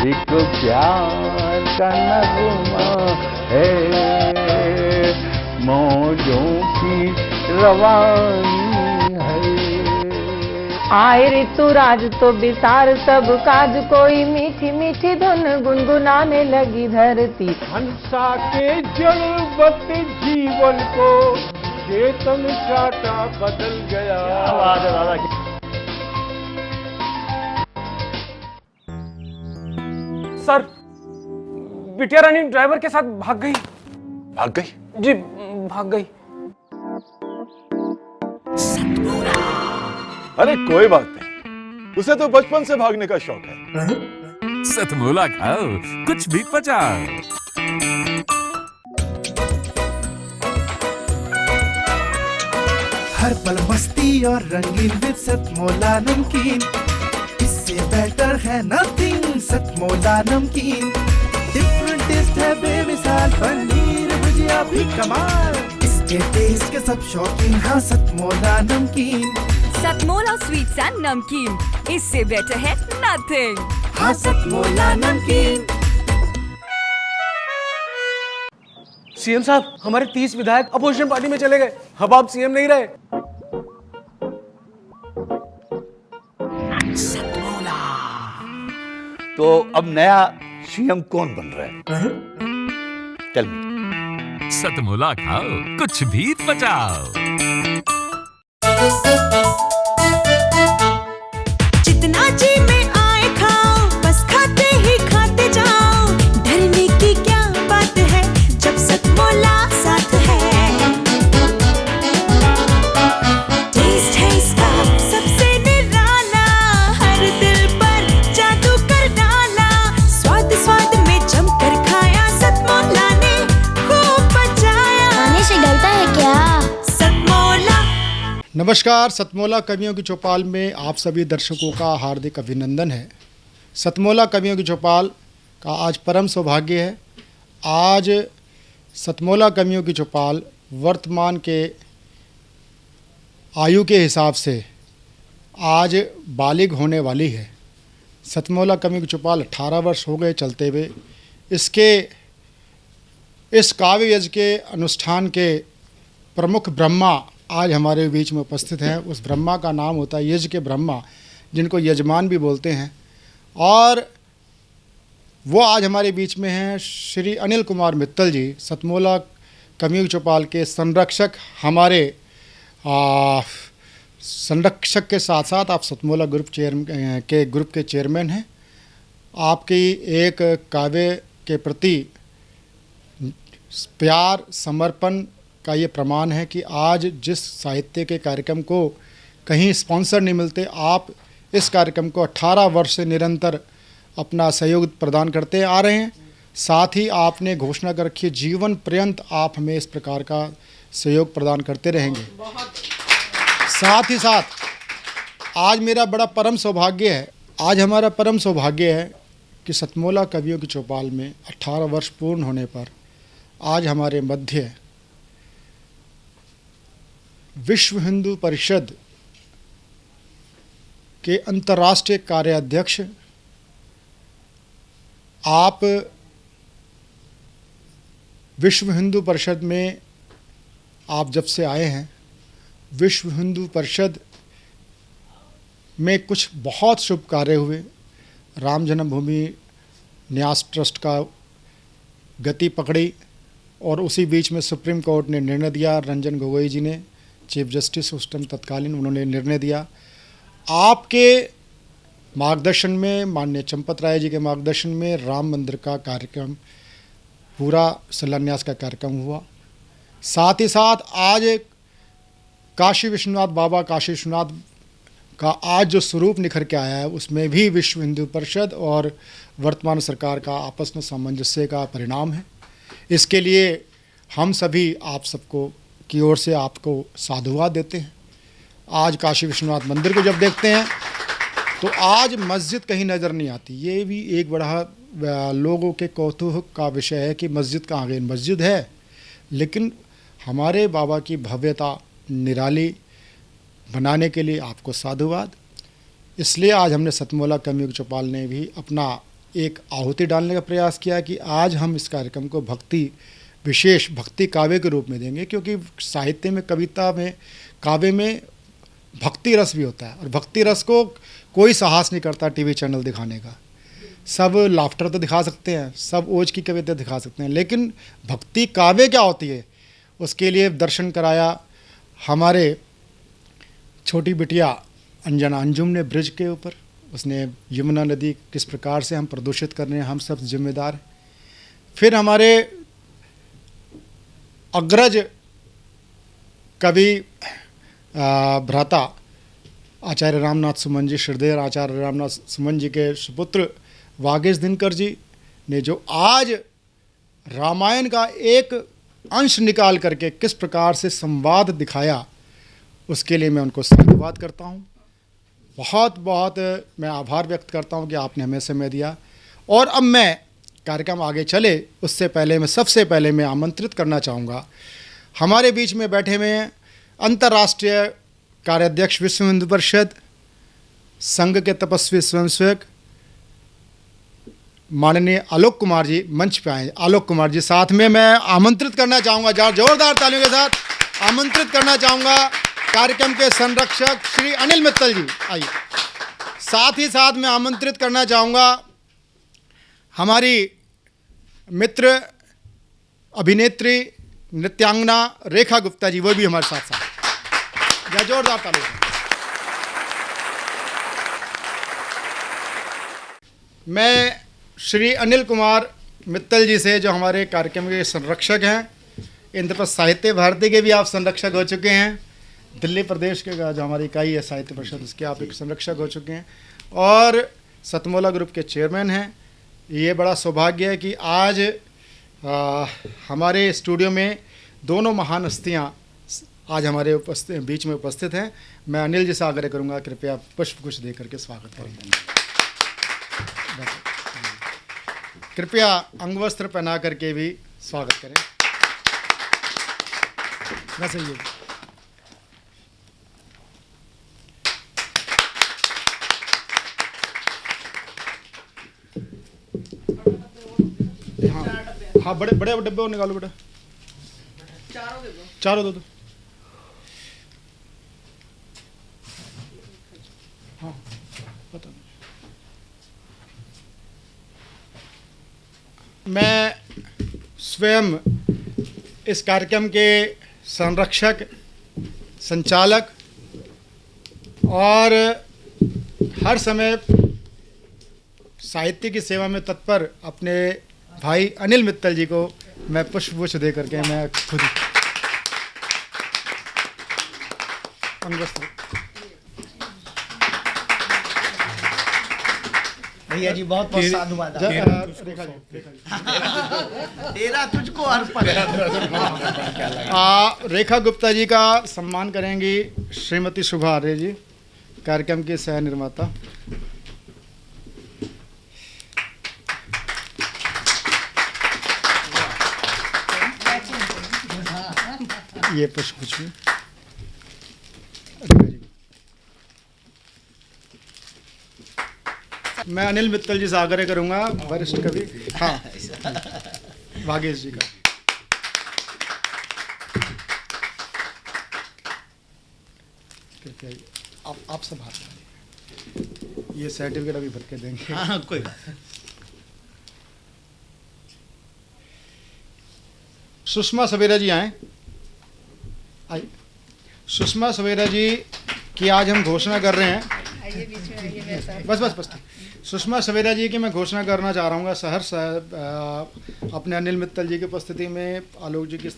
एक प्यार का नगमा है, मौजों की रवानी है। आए ऋतुराज तो बिसार सब काज, कोई मीठी मीठी धुन गुनगुनाने लगी धरती। हंसा के जड़वत जीवन को चेतन चाटा बदल गया। सर, बिटिया रानी ड्राइवर के साथ भाग गई। भाग गई? जी, भाग गई। अरे कोई बात नहीं, उसे तो बचपन से भागने का शौक है। सतमोला खाओ, कुछ भी पचाओ। हर पल मस्ती और रंगीन विद सतमोला नमकीन, इससे बेटर है नथिंग। सतमोला नमकीन डिफरेंट टेस्ट है बेमिसाल, पनीर भुजिया भी कमाल, इसके टेस्ट के सब शौकीन। हाँ सतमोला नमकीन, सतमोला स्वीट्स एंड नमकीन, इससे बेटर है नथिंग। हाँ सतमोला नमकीन। सीएम साहब, हमारे 30 विधायक अपोजिशन पार्टी में चले गए। अब आप सीएम नहीं रहे। तो अब नया सीएम कौन बन रहा है? Tell me. सतमोला खाओ, कुछ भी पचाओ। जितना जी में आए खाओ, बस खाते ही खाते जाओ। डरने की क्या बात है जब सतमोला साथ है। टेस्ट है इसका सबसे निराला, हर दिल पर जादू कर डाला। स्वाद स्वाद में जमकर खाया, सतमोला ने खूब बचाया। खाने से गलता है क्या? सतमोला। नमस्कार, सतमोला कवियों की चौपाल में आप सभी दर्शकों का हार्दिक अभिनंदन है। सतमोला कवियों की चौपाल का आज परम सौभाग्य है। आज सतमोला कवियों की चौपाल वर्तमान के आयु के हिसाब से आज बालिग होने वाली है। सतमोला कवियों की चौपाल 18 वर्ष हो गए चलते हुए। इस काव्य यज्ञ के अनुष्ठान के प्रमुख ब्रह्मा आज हमारे बीच में उपस्थित हैं। उस ब्रह्मा का नाम होता है यज्ञ के ब्रह्मा, जिनको यजमान भी बोलते हैं, और वो आज हमारे बीच में हैं श्री अनिल कुमार मित्तल जी, सतमोला कवियों की चौपाल के संरक्षक। हमारे संरक्षक के साथ साथ आप सतमोला ग्रुप के चेयरमैन हैं। आपकी एक काव्य के प्रति प्यार समर्पण का ये प्रमाण है कि आज जिस साहित्य के कार्यक्रम को कहीं स्पॉन्सर नहीं मिलते, आप इस कार्यक्रम को 18 वर्ष से निरंतर अपना सहयोग प्रदान करते आ रहे हैं। साथ ही आपने घोषणा कर रखी है जीवन पर्यंत आप हमें इस प्रकार का सहयोग प्रदान करते रहेंगे। साथ ही साथ आज मेरा बड़ा परम सौभाग्य है, आज हमारा परम सौभाग्य है कि सतमोला कवियों की चौपाल में 18 वर्ष पूर्ण होने पर आज हमारे मध्य विश्व हिंदू परिषद के अंतर्राष्ट्रीय कार्याध्यक्ष, आप विश्व हिंदू परिषद में आप जब से आए हैं, विश्व हिंदू परिषद में कुछ बहुत शुभ कार्य हुए। राम जन्मभूमि न्यास ट्रस्ट का गति पकड़ी और उसी बीच में सुप्रीम कोर्ट ने निर्णय दिया, रंजन गोगोई जी ने, चीफ जस्टिस उस टाइम तत्कालीन, उन्होंने निर्णय दिया। आपके मार्गदर्शन में, माननीय चंपत राय जी के मार्गदर्शन में राम मंदिर का कार्यक्रम, पूरा शिलान्यास का कार्यक्रम हुआ। साथ ही साथ आज काशी विश्वनाथ बाबा, काशी विश्वनाथ का आज जो स्वरूप निखर के आया है, उसमें भी विश्व हिंदू परिषद और वर्तमान सरकार का आपस में सामंजस्य का परिणाम है। इसके लिए हम सभी आप सबको की ओर से आपको साधुवाद देते हैं। आज काशी विश्वनाथ मंदिर को जब देखते हैं तो आज मस्जिद कहीं नज़र नहीं आती। ये भी एक बड़ा लोगों के कौतूहल का विषय है कि मस्जिद कहाँ गई। मस्जिद है, लेकिन हमारे बाबा की भव्यता निराली बनाने के लिए आपको साधुवाद। इसलिए आज हमने सतमोला कवियों की चौपाल ने भी अपना एक आहुति डालने का प्रयास किया कि आज हम इस कार्यक्रम को विशेष भक्ति काव्य के रूप में देंगे, क्योंकि साहित्य में, कविता में, काव्य में भक्ति रस भी होता है और भक्ति रस को कोई साहस नहीं करता टीवी चैनल दिखाने का। सब लाफ्टर तो दिखा सकते हैं, सब ओज की कविता दिखा सकते हैं, लेकिन भक्ति काव्य क्या होती है उसके लिए दर्शन कराया हमारे छोटी बिटिया अंजना अंजुम ने ब्रिज के ऊपर। उसने यमुना नदी किस प्रकार से हम प्रदूषित कर रहे हैं, हम सब जिम्मेदार हैं। फिर हमारे अग्रज कवि भ्राता आचार्य रामनाथ सुमन जी, श्रद्धेय आचार्य रामनाथ सुमन जी के सुपुत्र वागीश दिनकर जी ने जो आज रामायण का एक अंश निकाल करके किस प्रकार से संवाद दिखाया, उसके लिए मैं उनको धन्यवाद करता हूँ। बहुत बहुत मैं आभार व्यक्त करता हूँ कि आपने हमें समय दिया। और अब मैं कार्यक्रम आगे चले उससे पहले सबसे पहले मैं आमंत्रित करना चाहूँगा हमारे बीच में बैठे हुए अंतर्राष्ट्रीय कार्याध्यक्ष विश्व हिंदू परिषद संघ के तपस्वी स्वयंसेवक माननीय आलोक कुमार जी मंच पे आए। आलोक कुमार जी, साथ में मैं आमंत्रित करना चाहूँगा, जोरदार तालियों के साथ आमंत्रित करना चाहूँगा कार्यक्रम के संरक्षक श्री अनिल मित्तल जी, आइए। साथ ही साथ मैं आमंत्रित करना चाहूँगा हमारी मित्र अभिनेत्री नृत्यांगना रेखा गुप्ता जी, वो भी हमारे साथ साथ, जोरदार तालियां। मैं श्री अनिल कुमार मित्तल जी से, जो हमारे कार्यक्रम के संरक्षक हैं, इंद्रप्रस्थ साहित्य भारती के भी आप संरक्षक हो चुके हैं, दिल्ली प्रदेश के जो हमारी इकाई है साहित्य परिषद, उसके आप एक संरक्षक हो चुके हैं और सतमोला ग्रुप के चेयरमैन हैं। ये बड़ा सौभाग्य है कि आज हमारे स्टूडियो में दोनों महान हस्तियाँ आज हमारे बीच में उपस्थित हैं। मैं अनिल जी से आग्रह करूँगा कृपया पुष्प कुछ दे करके स्वागत करें। कृपया अंगवस्त्र पहना करके भी स्वागत करें। वैसे ये हाँ, बड़े बड़े डब्बे और निकालो बेटा, चारों दो। हाँ, पता नहीं। मैं स्वयं इस कार्यक्रम के संरक्षक, संचालक और हर समय साहित्य की सेवा में तत्पर अपने भाई अनिल मित्तल जी को मैं पुष्प दे करके मैं खुद भैया जी बहुत बहुत साधुवाद। तेरा तुझको अर्पण। रेखा गुप्ता जी का सम्मान करेंगी श्रीमती शुभा आर्य जी, कार्यक्रम के सह निर्माता। ये पुष्प मैं अनिल मित्तल जी से आग्रह करूंगा, वरिष्ठ कवि, हाँ, वागीश जी का। कृपया आप सब हाथ, ये सर्टिफिकेट अभी भर के देंगे। हाँ, कोई बात। सुषमा सवेरा जी आए। सुषमा सवेरा जी की आज हम घोषणा कर रहे हैं। बस सुषमा सवेरा जी की मैं घोषणा करना चाह रहा हूँ सहर्ष अपने अनिल मित्तल जी की उपस्थिति में, आलोक जी की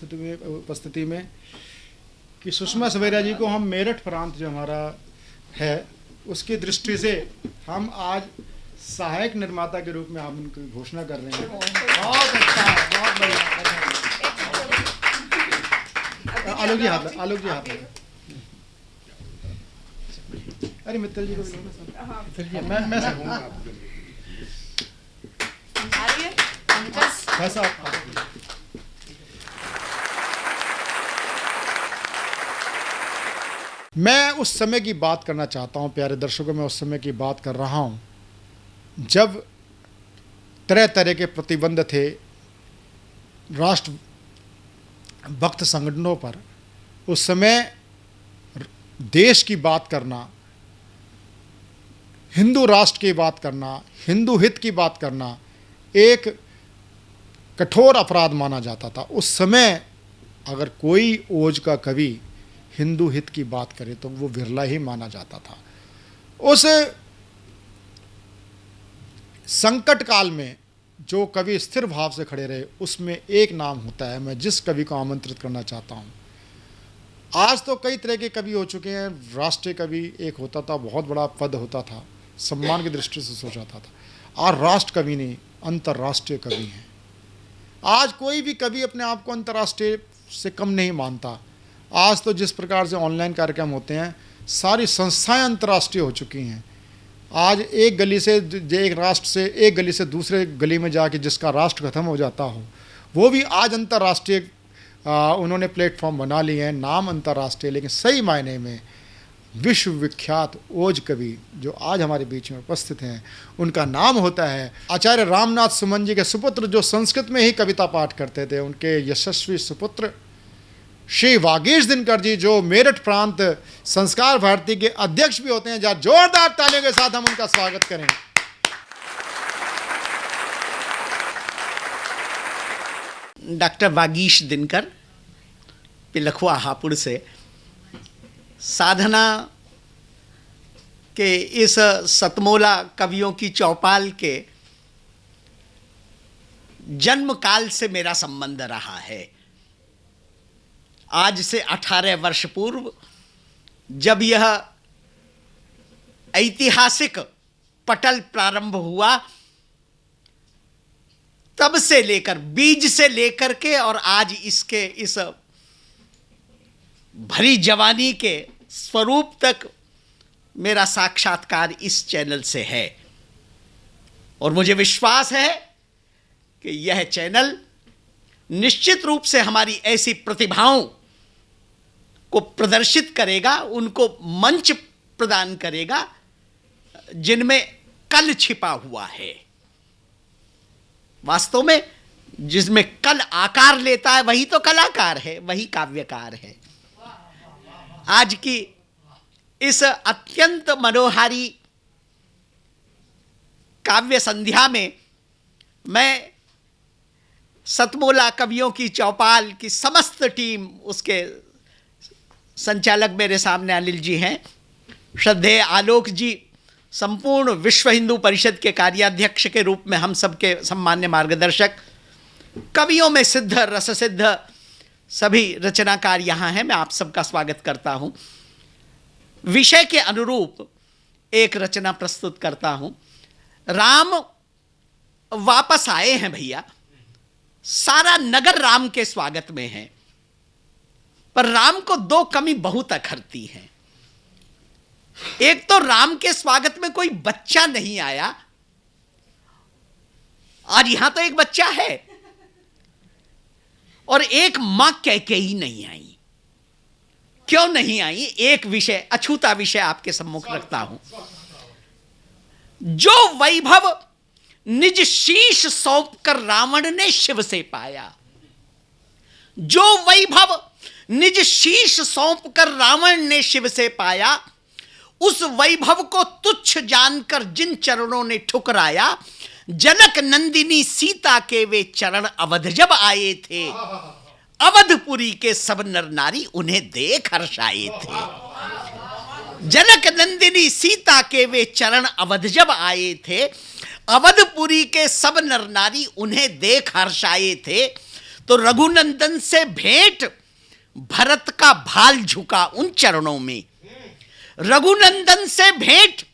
उपस्थिति में, कि सुषमा सवेरा जी को हम मेरठ प्रांत जो हमारा है उसकी दृष्टि से हम आज सहायक निर्माता के रूप में हम उनकी घोषणा कर रहे हैं। बहुत अच्छा, बहुत बढ़िया। आलोक जी हाथ लगा। अरे मित्तल जी को भी मैं सकूंगा ऐसा। मैं उस समय की बात करना चाहता हूं, प्यारे दर्शकों, मैं उस समय की बात कर रहा हूं जब तरह तरह के प्रतिबंध थे राष्ट्र भक्त संगठनों पर, उस समय देश की बात करना, हिंदू राष्ट्र की बात करना, हिंदू हित की बात करना एक कठोर अपराध माना जाता था। उस समय अगर कोई ओज का कवि हिंदू हित की बात करे तो वो विरला ही माना जाता था। उस संकट काल में जो कवि स्थिर भाव से खड़े रहे, उसमें एक नाम होता है, मैं जिस कवि को आमंत्रित करना चाहता हूँ। आज तो कई तरह के कवि हो चुके हैं। राष्ट्रीय कवि एक होता था, बहुत बड़ा पद होता था, सम्मान की दृष्टि से सोचा जाता था। आज राष्ट्र कवि नहीं, अंतर्राष्ट्रीय कवि हैं। आज कोई भी कवि अपने आप को अंतर्राष्ट्रीय से कम नहीं मानता। आज तो जिस प्रकार से ऑनलाइन कार्यक्रम होते हैं, सारी संस्थाएं अंतर्राष्ट्रीय हो चुकी हैं। आज एक गली से, एक राष्ट्र से एक गली से दूसरे गली में जाके जिसका राष्ट्र खत्म हो जाता हो, वो भी आज अंतर्राष्ट्रीय उन्होंने प्लेटफॉर्म बना लिए हैं, नाम अंतर्राष्ट्रीय। लेकिन सही मायने में विश्वविख्यात ओज कवि जो आज हमारे बीच में उपस्थित हैं, उनका नाम होता है आचार्य रामनाथ सुमन जी के सुपुत्र, जो संस्कृत में ही कविता पाठ करते थे। उनके यशस्वी सुपुत्र श्री वागीश दिनकर जी, जो मेरठ प्रांत संस्कार भारती के अध्यक्ष भी होते हैं। जहाँ जोरदार तालियों के साथ हम उनका स्वागत करें। डॉक्टर वागीश दिनकर पिलखुआ हापुड़ से साधना के इस सतमोला कवियों की चौपाल के जन्म काल से मेरा संबंध रहा है। आज से 18 वर्ष पूर्व जब यह ऐतिहासिक पटल प्रारंभ हुआ, तब से लेकर, बीज से लेकर के और आज इसके इस भरी जवानी के स्वरूप तक मेरा साक्षात्कार इस चैनल से है। और मुझे विश्वास है कि यह चैनल निश्चित रूप से हमारी ऐसी प्रतिभाओं को प्रदर्शित करेगा, उनको मंच प्रदान करेगा जिनमें कल छिपा हुआ है। वास्तव में जिसमें कल आकार लेता है वही तो कलाकार है, वही काव्यकार है। आज की इस अत्यंत मनोहारी काव्य संध्या में मैं सतमोला कवियों की चौपाल की समस्त टीम, उसके संचालक मेरे सामने अनिल जी हैं, श्रद्धेय आलोक जी, संपूर्ण विश्व हिंदू परिषद के कार्याध्यक्ष के रूप में हम सबके सम्मान्य मार्गदर्शक, कवियों में सिद्ध रस सिद्ध सभी रचनाकार यहाँ हैं, मैं आप सबका स्वागत करता हूँ। विषय के अनुरूप एक रचना प्रस्तुत करता हूँ। राम वापस आए हैं भैया, सारा नगर राम के स्वागत में है, पर राम को दो कमी बहुत अखरती है। एक तो राम के स्वागत में कोई बच्चा नहीं आया, और यहां तो एक बच्चा है, और एक मां कैकेयी नहीं आई। क्यों नहीं आई? एक विषय, अछूता विषय आपके सम्मुख रखता हूं। जो वैभव निज शीश सौंप कर रावण ने शिव से पाया, जो वैभव निज शीश सौंप कर रावण ने शिव से पाया, उस वैभव को तुच्छ जानकर जिन चरणों ने ठुकराया, जनक नंदिनी सीता के वे चरण अवध जब आए थे, अवधपुरी के सब नर नारी उन्हें देख हर्षाए थे। जनक नंदिनी सीता के वे चरण अवध जब आए थे, अवधपुरी के सब नर नारी उन्हें देख हर्षाए थे। तो रघुनंदन से भेंट भरत का भाल झुका उन चरणों में, रघुनंदन से भेंट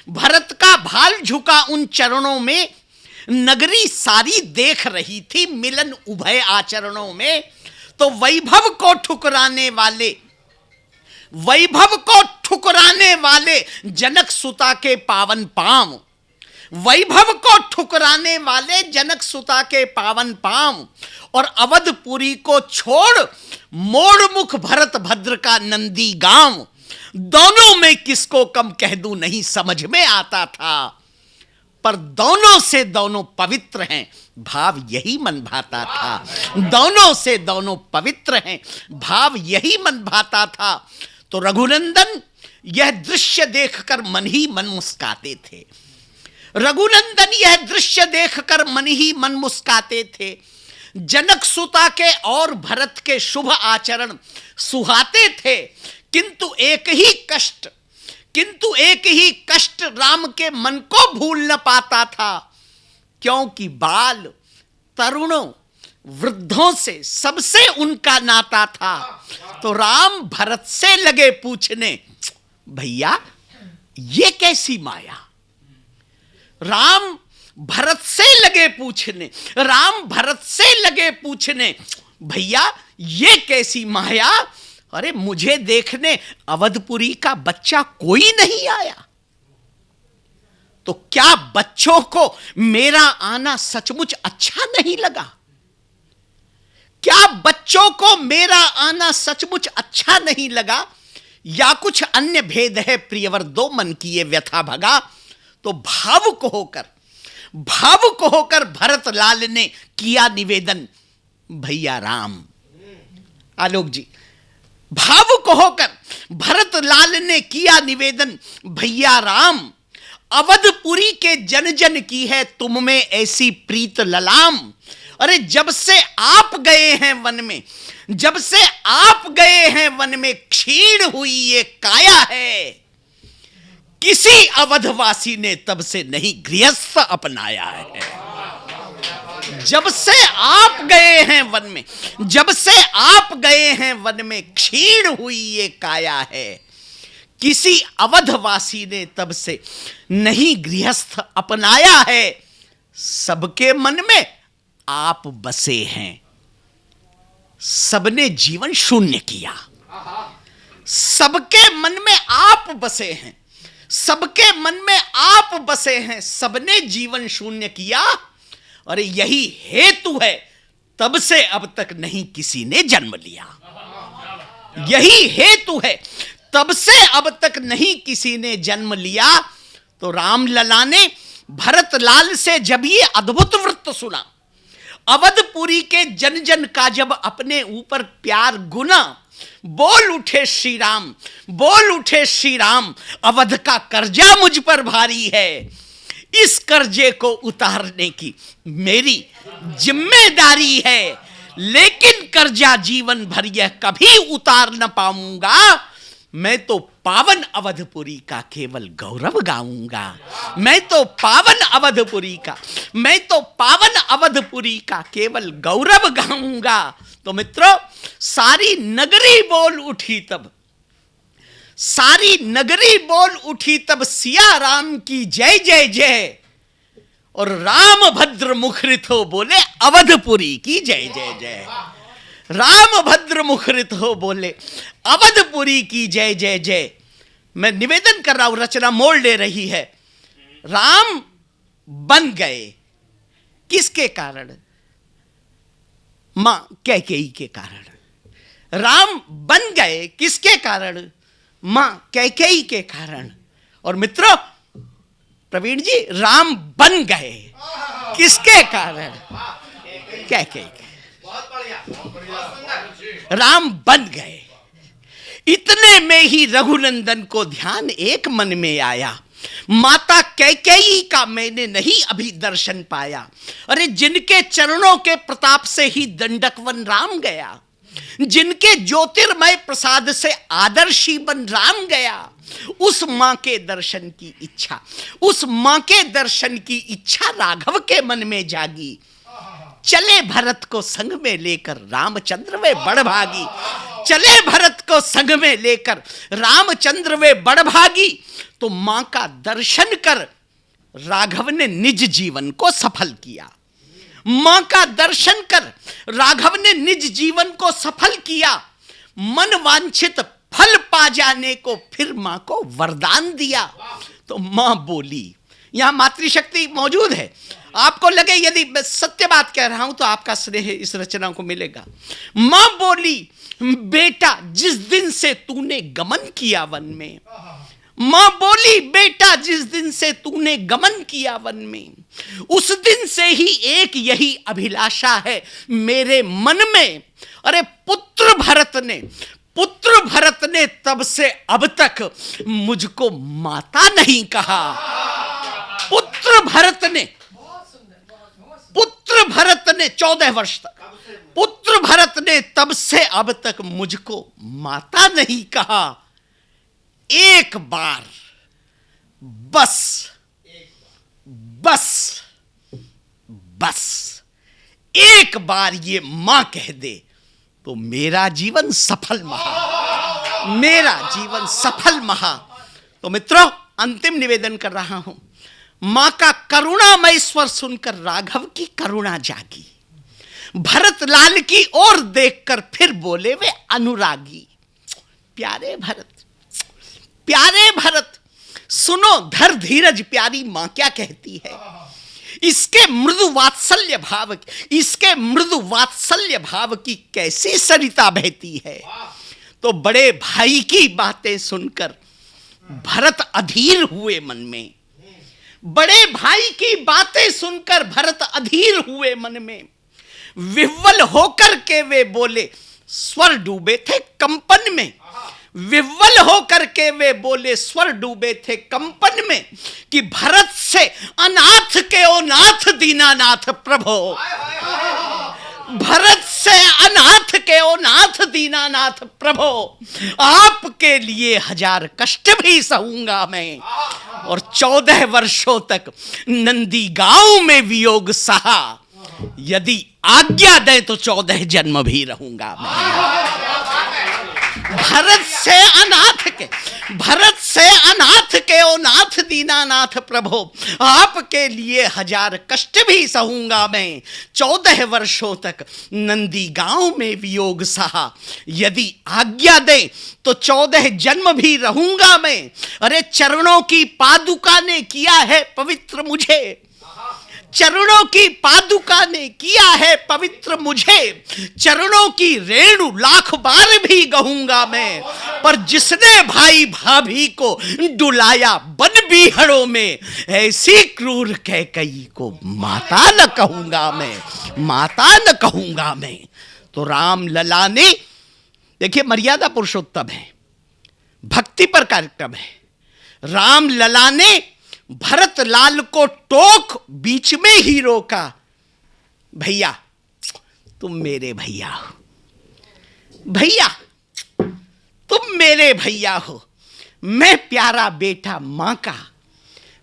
भरत का भाल झुका उन चरणों में। नगरी सारी देख रही थी मिलन उभय आचरणों में। तो वैभव को ठुकराने वाले, वैभव को ठुकराने वाले जनक सुता के पावन पांव, वैभव को ठुकराने वाले जनक सुता के पावन पांव, और अवधपुरी को छोड़ मोड़ मुख भरत भद्र का नंदी गांव। दोनों में किसको कम कह दूं नहीं समझ में आता था, पर दोनों से दोनों पवित्र हैं, भाव यही मन भाता था। दोनों से दोनों पवित्र हैं, भाव यही मन भाता था। तो रघुनंदन यह दृश्य देखकर मन ही मन मुस्काते थे। रघुनंदन यह दृश्य देखकर मन ही मन मुस्काते थे। जनक सुता के और भरत के शुभ आचरण सुहाते थे, किंतु एक ही कष्ट राम के मन को भूल न पाता था, क्योंकि बाल तरुणों वृद्धों से सबसे उनका नाता था। तो राम भरत से लगे पूछने, भैया ये कैसी माया। राम भरत से लगे पूछने, भैया ये कैसी माया। अरे मुझे देखने अवधपुरी का बच्चा कोई नहीं आया, तो क्या बच्चों को मेरा आना सचमुच अच्छा नहीं लगा? क्या बच्चों को मेरा आना सचमुच अच्छा नहीं लगा, या कुछ अन्य भेद है प्रियवर दो मन की ये व्यथा भगा। तो भावुक होकर भरत लाल ने किया निवेदन, भैया राम। आलोक जी, भावुक होकर भरत लाल ने किया निवेदन, भैया राम, अवधपुरी के जन जन की है तुम में ऐसी प्रीत ललाम। अरे जब से आप गए हैं वन में क्षीण हुई ये काया है, किसी अवधवासी ने तब से नहीं गृहस्थ अपनाया है। जब से आप गए हैं वन में क्षीण हुई ये काया है, किसी अवधवासी ने तब से नहीं गृहस्थ अपनाया है। सबके मन में आप बसे हैं, सबने जीवन शून्य किया। सबके मन में आप बसे हैं, सबने जीवन शून्य किया। और यही हेतु है तब से अब तक नहीं किसी ने जन्म लिया। तो रामलला ने भरत लाल से जब ये अद्भुत वृत्त सुना, अवधपुरी के जन जन का जब अपने ऊपर प्यार गुना, बोल उठे श्री राम, अवध का कर्जा मुझ पर भारी है, इस कर्जे को उतारने की मेरी जिम्मेदारी है, लेकिन कर्जा जीवन भर यह कभी उतार न पाऊंगा। मैं तो पावन अवधपुरी का केवल गौरव गाऊंगा। मैं तो पावन अवधपुरी का केवल गौरव गाऊंगा। तो मित्रों, सारी नगरी बोल उठी तब सिया राम की जय जय जय, और राम भद्र मुखरित हो बोले अवधपुरी की जय जय जय। राम भद्र मुखरित हो बोले अवधपुरी की जय जय जय। मैं निवेदन कर रहा हूं, रचना मोड़ ले रही है। राम बन गए किसके कारण? मां कैकेयी के कारण। राम बन गए किसके कारण? मां कैकेयी के कारण। और मित्रों, प्रवीण जी, राम बन गए किसके कारण? कैकेयी के। राम बन गए। इतने में ही रघुनंदन को ध्यान एक मन में आया, माता कैकेयी का मैंने नहीं अभी दर्शन पाया। अरे जिनके चरणों के प्रताप से ही दंडकवन राम गया, जिनके ज्योतिर्मय प्रसाद से आदर्शी बन राम गया, उस मां के दर्शन की इच्छा राघव के मन में जागी। चले भरत को संग में लेकर रामचंद्र वे बड़भागी। चले भरत को संग में लेकर रामचंद्र वे बड़भागी। तो मां का दर्शन कर राघव ने निज जीवन को सफल किया। मां का दर्शन कर राघव ने निज जीवन को सफल किया। मन वांछित फल पा जाने को फिर मां को वरदान दिया। तो मां बोली, यहां मातृशक्ति मौजूद है। आपको लगे यदि मैं सत्य बात कह रहा हूं तो आपका स्नेह इस रचना को मिलेगा। मां बोली, बेटा जिस दिन से तूने गमन किया वन में, मां बोली, बेटा जिस दिन से तूने गमन किया वन में, उस दिन से ही एक यही अभिलाषा है मेरे मन में। अरे पुत्र भरत ने तब से अब तक मुझको माता नहीं कहा। पुत्र भरत ने 14 वर्ष तक, पुत्र भरत ने तब से अब तक मुझको माता नहीं कहा। एक बार बस एक बार ये मां कह दे तो मेरा जीवन सफल महा। तो मित्रों, अंतिम निवेदन कर रहा हूं। मां का करुणामय स्वर सुनकर राघव की करुणा जागी। भरत लाल की ओर देखकर फिर बोले वे अनुरागी, प्यारे भरत सुनो, धर धीरज, प्यारी मां क्या कहती है। इसके मृदु वात्सल्य भाव की कैसी सरिता बहती है। तो बड़े भाई की बातें सुनकर भरत अधीर हुए मन में। विह्वल होकर के वे बोले, स्वर डूबे थे कंपन में, कि भरत से अनाथ के ओ नाथ दीनानाथ प्रभो। आपके लिए 1000 कष्ट भी सहूंगा मैं, और 14 वर्षों तक नंदी गांव में वियोग सहा। यदि आज्ञा दे तो 14 जन्म भी रहूंगा मैं। भरत से अनाथ के ओ नाथ दीनानाथ प्रभो, आपके लिए 1000 कष्ट भी सहूंगा मैं, 14 वर्षों तक नंदी गांव में वियोग सहा। यदि आज्ञा दे तो 14 जन्म भी रहूंगा मैं। अरे चरणों की पादुका ने किया है पवित्र मुझे, चरणों की रेणु लाख बार भी गहूंगा मैं। पर जिसने भाई भाभी को डुलाया बन बीहड़ों में, ऐसी क्रूर कैकई को माता न कहूंगा मैं। तो राम लला ने, देखिए मर्यादा पुरुषोत्तम है, भक्ति पर कार्यक्रम है। राम लला ने भरत लाल को टोक बीच में ही रोका, भैया तुम मेरे भैया हो, मैं प्यारा बेटा मां का,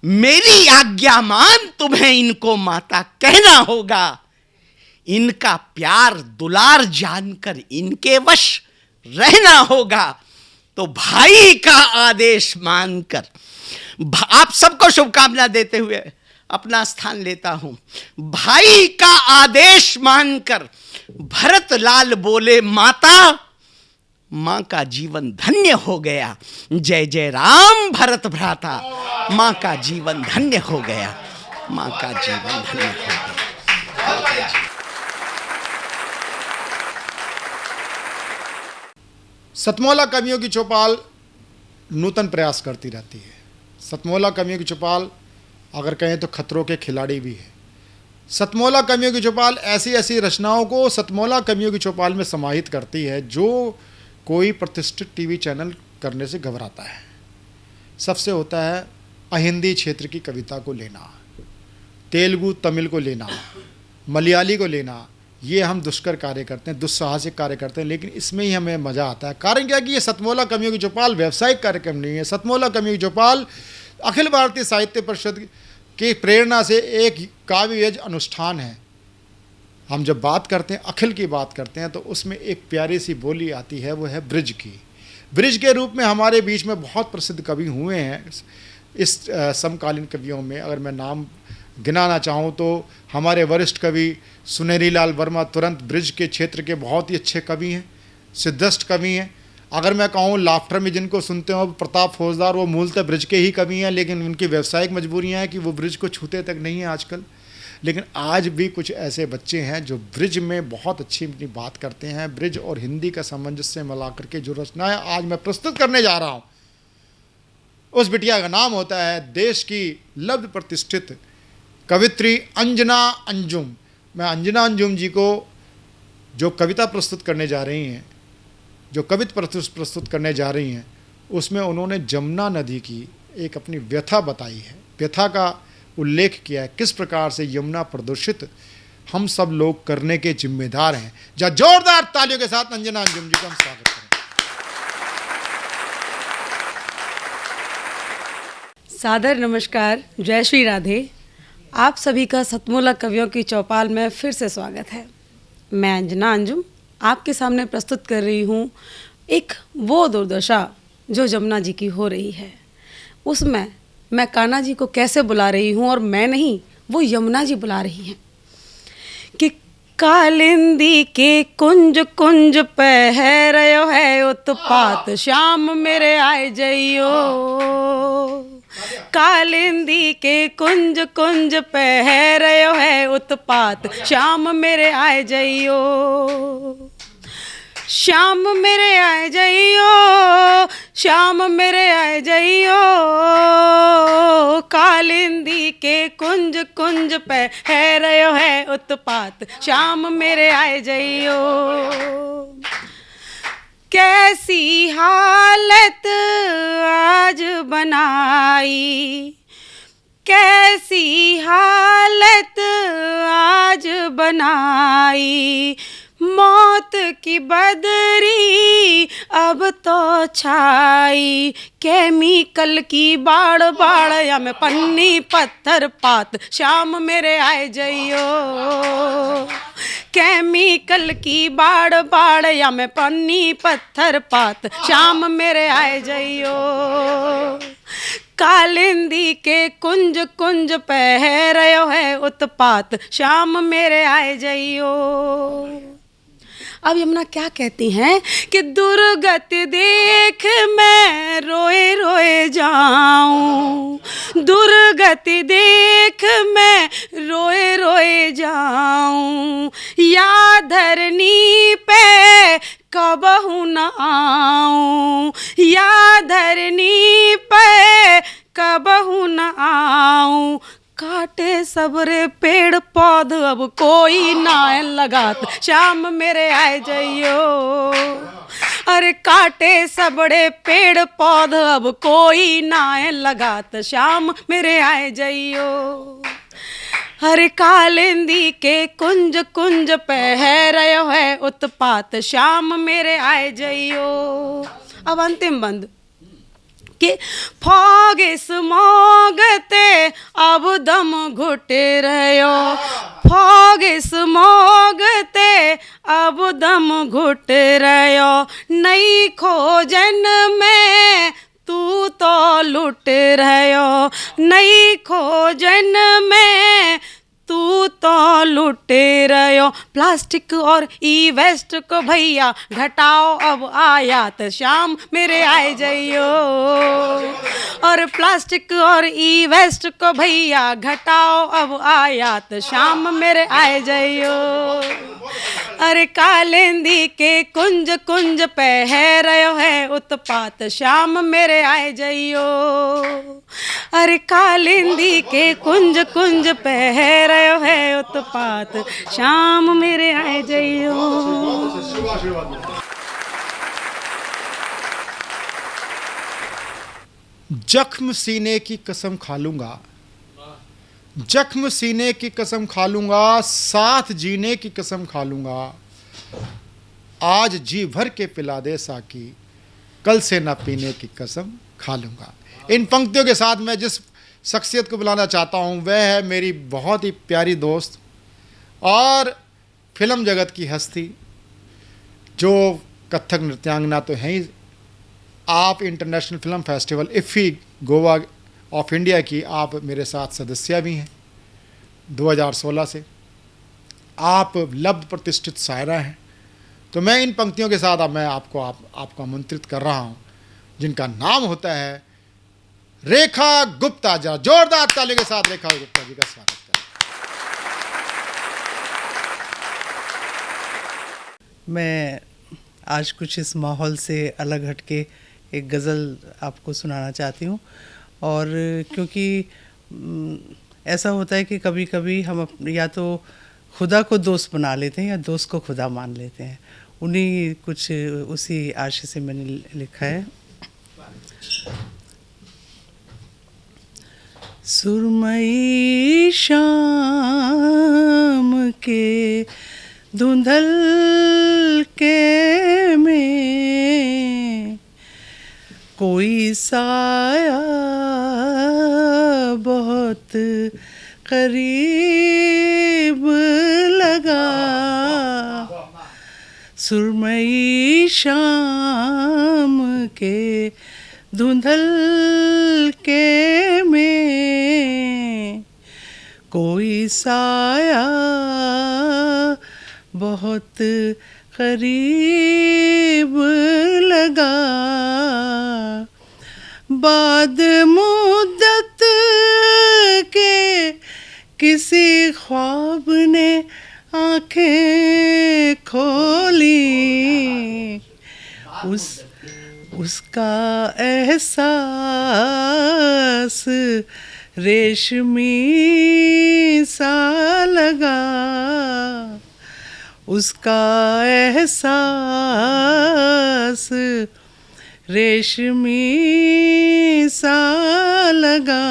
मेरी आज्ञा मान, तुम्हें इनको माता कहना होगा। इनका प्यार दुलार जानकर इनके वश रहना होगा। तो भाई का आदेश मानकर, आप सबको शुभकामना देते हुए अपना स्थान लेता हूं। भाई का आदेश मानकर भरत लाल बोले, माता, मां का जीवन धन्य हो गया। जय जय राम भरत भ्राता, मां का जीवन धन्य हो गया। सतमौला कवियों की चौपाल नूतन प्रयास करती रहती है। सतमौला कवियों की चौपाल अगर कहें तो खतरों के खिलाड़ी भी है। सतमौला कवियों की चौपाल ऐसी ऐसी रचनाओं को सतमौला कवियों की चौपाल में समाहित करती है जो कोई प्रतिष्ठित टीवी चैनल करने से घबराता है। सबसे होता है अहिंदी क्षेत्र की कविता को लेना, तेलुगु तमिल को लेना, मलयाली को लेना। ये हम दुष्कर कार्य करते हैं, दुस्साहसिक कार्य करते हैं, लेकिन इसमें ही हमें मज़ा आता है। कारण क्या है कि ये सतमौला कवियों की चौपाल व्यावसायिक कार्यक्रम नहीं है। सतमौला कवियों की चौपाल अखिल भारतीय साहित्य परिषद की प्रेरणा से एक काव्ययज्ञ अनुष्ठान है। हम जब बात करते हैं, अखिल की बात करते हैं, तो उसमें एक प्यारी सी बोली आती है, वो है ब्रिज की। ब्रिज के रूप में हमारे बीच में बहुत प्रसिद्ध कवि हुए हैं इस समकालीन कवियों में। अगर मैं नाम गिनाना चाहूँ तो हमारे वरिष्ठ कवि सुनहरी लाल वर्मा तुरंत ब्रिज के क्षेत्र के बहुत ही अच्छे कवि हैं, सिद्धस्त कवि हैं। अगर मैं कहूँ लाफ्टर में जिनको सुनते हो प्रताप फौजदार, वो मूलतः ब्रिज के ही कवि हैं, लेकिन उनकी व्यावसायिक मजबूरियाँ हैं कि वो ब्रिज को छूते तक नहीं हैं आजकल। लेकिन आज भी कुछ ऐसे बच्चे हैं जो ब्रिज में बहुत अच्छी अपनी बात करते हैं। ब्रिज और हिंदी का सामंजस्य मिला करके जो रचनाएं आज मैं प्रस्तुत करने जा रहा हूँ, उस बिटिया का नाम होता है देश की लब्ध प्रतिष्ठित कवित्री अंजना अंजुम। मैं अंजना अंजुम जी को जो कविता प्रस्तुत करने जा रही हैं, जो कविता प्रस्तुत करने जा रही हैं, उसमें उन्होंने जमुना नदी की एक अपनी व्यथा बताई है, व्यथा का उल्लेख किया है, किस प्रकार से यमुना प्रदूषित हम सब लोग करने के जिम्मेदार हैं। जा जोरदार तालियों के साथ अंजना अंजुम जी का हम स्वागत करें। सादर नमस्कार, जय श्री राधे। आप सभी का सतमूला कवियों की चौपाल में फिर से स्वागत है। मैं अंजना अंजुम आपके सामने प्रस्तुत कर रही हूँ एक वो दुर्दशा जो जमुना जी की हो रही है। उसमें मैं कान्हा जी को कैसे बुला रही हूँ, और मैं नहीं, वो यमुना जी बुला रही हैं कि कालिंदी के कुंज कुंज पहरयो है उत्पात, श्याम मेरे आए जइयो। कालिंदी के कुंज कुंज पहरयो है उत्पात, श्याम मेरे आए जइयो। श्याम मेरे आए जइयो, श्याम मेरे आए जइयो। कालिंदी के कुंज कुंज पहरयो है उत्पात, श्याम मेरे आए जइयो। कैसी हालत आज बनाई, कैसी हालत आज बनाई, मौत की बदरी अब तो छाई। केमिकल की बाढ़ बाढ़ या में पन्नी पत्थर पात, श्याम मेरे आए जइयो। केमिकल की बाढ़ बाढ़ या में पन्नी पत्थर पात, श्याम मेरे आए जइयो। कालिंदी के कुंज कुंज पहरयो है उत्पात, श्याम मेरे आए जइयो। अब यमुना क्या कहती हैं कि दुर्गति देख मैं रोए रोए जाऊं, दुर्गति देख मैं रोए रोए जाऊं। या धरनी पे कबहू न आऊं, या धरनी पे कबहू न आऊं। काटे सबरे पेड़ पौध अब कोई ना लगात, श्याम मेरे आए जइयो। अरे काटे सबड़े पेड़ पौध अब कोई ना लगात, श्याम मेरे आए जइयो। हरे कालिंदी के कुंज कुंज पहरयो है उत्पात, श्याम मेरे आए जइयो। अब अंतिम बंद कि फॉग स्मॉगते अब दम घुटे रहो, फॉग स्मॉगते अब दम घुटे रहो। नई खोजन में तू तो लुट रहो, नई खोजन में तू तो लुटे रहो। प्लास्टिक और ई वेस्ट को भैया घटाओ अब आयात, श्याम मेरे आए जइयो। और प्लास्टिक और ई वेस्ट को भैया घटाओ अब आयात, श्याम मेरे आए जइयो। अरे कालिंदी के कुंज कुंज पहरयो है उत्पात, श्याम मेरे आए जइयो। अरे कालिंदी के कुंज कुंज पहरयो है उत्पात, श्याम मेरे आए जइयो। जख्म सीने की कसम खा लूंगा, जख्म सीने की कसम खा लूंगा, साथ जीने की कसम खा लूंगा। आज जी भर के पिला दे साकी, कल से ना पीने की कसम खा लूंगा। इन पंक्तियों के साथ मैं जिस शख्सियत को बुलाना चाहता हूं वह है मेरी बहुत ही प्यारी दोस्त और फिल्म जगत की हस्ती, जो कथक नृत्यांगना तो हैं ही। आप international film festival IFFI Goa of India की आप मेरे साथ सदस्य भी हैं 2016 से। आप लब्ध प्रतिष्ठित शायरा हैं। तो मैं इन पंक्तियों के साथ अब मैं आपको आमंत्रित कर रहा हूं, जिनका नाम होता है रेखा गुप्ता। जरा जोरदार ताली के साथ रेखा गुप्ता जी का स्वागत करें। मैं आज कुछ इस माहौल से अलग हटके एक गज़ल आपको सुनाना चाहती हूँ। और क्योंकि ऐसा होता है कि कभी कभी हम या तो खुदा को दोस्त बना लेते हैं या दोस्त को खुदा मान लेते हैं। उन्हीं कुछ उसी आशय से मैंने लिखा है। सुरमई शाम के धुंधल के में कोई साया बहुत करीब लगा। सुरमई शाम के धुंधल के में कोई साया बहुत करीब लगा। बाद मुद्दत के किसी ख्वाब ने आँखें खोली, उसका एहसास रेशमी सा लगा। उसका एहसास रेशमी सा लगा।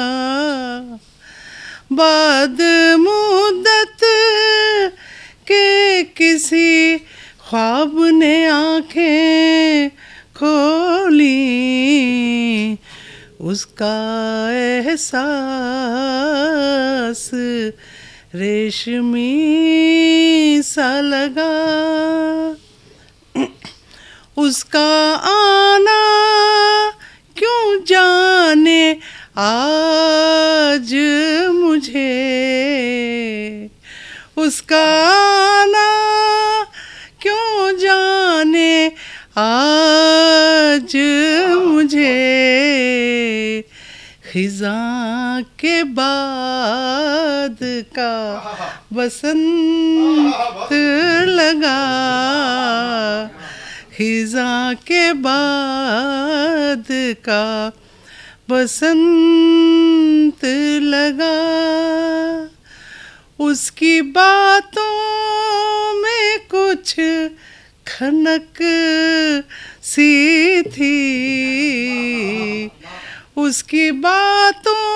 बाद मुद्दत के किसी ख्वाब ने आँखें खोली, उसका एहसास रेशमी सा लगा। उसका आना क्यों जाने आज मुझे, उसका आना क्यों जाने आज मुझे। खिज़ां के बाद का बसंत लगा। खिज़ां के बाद का बसंत लगा। उसकी बातों में कुछ खनक सी थी, उसकी बातों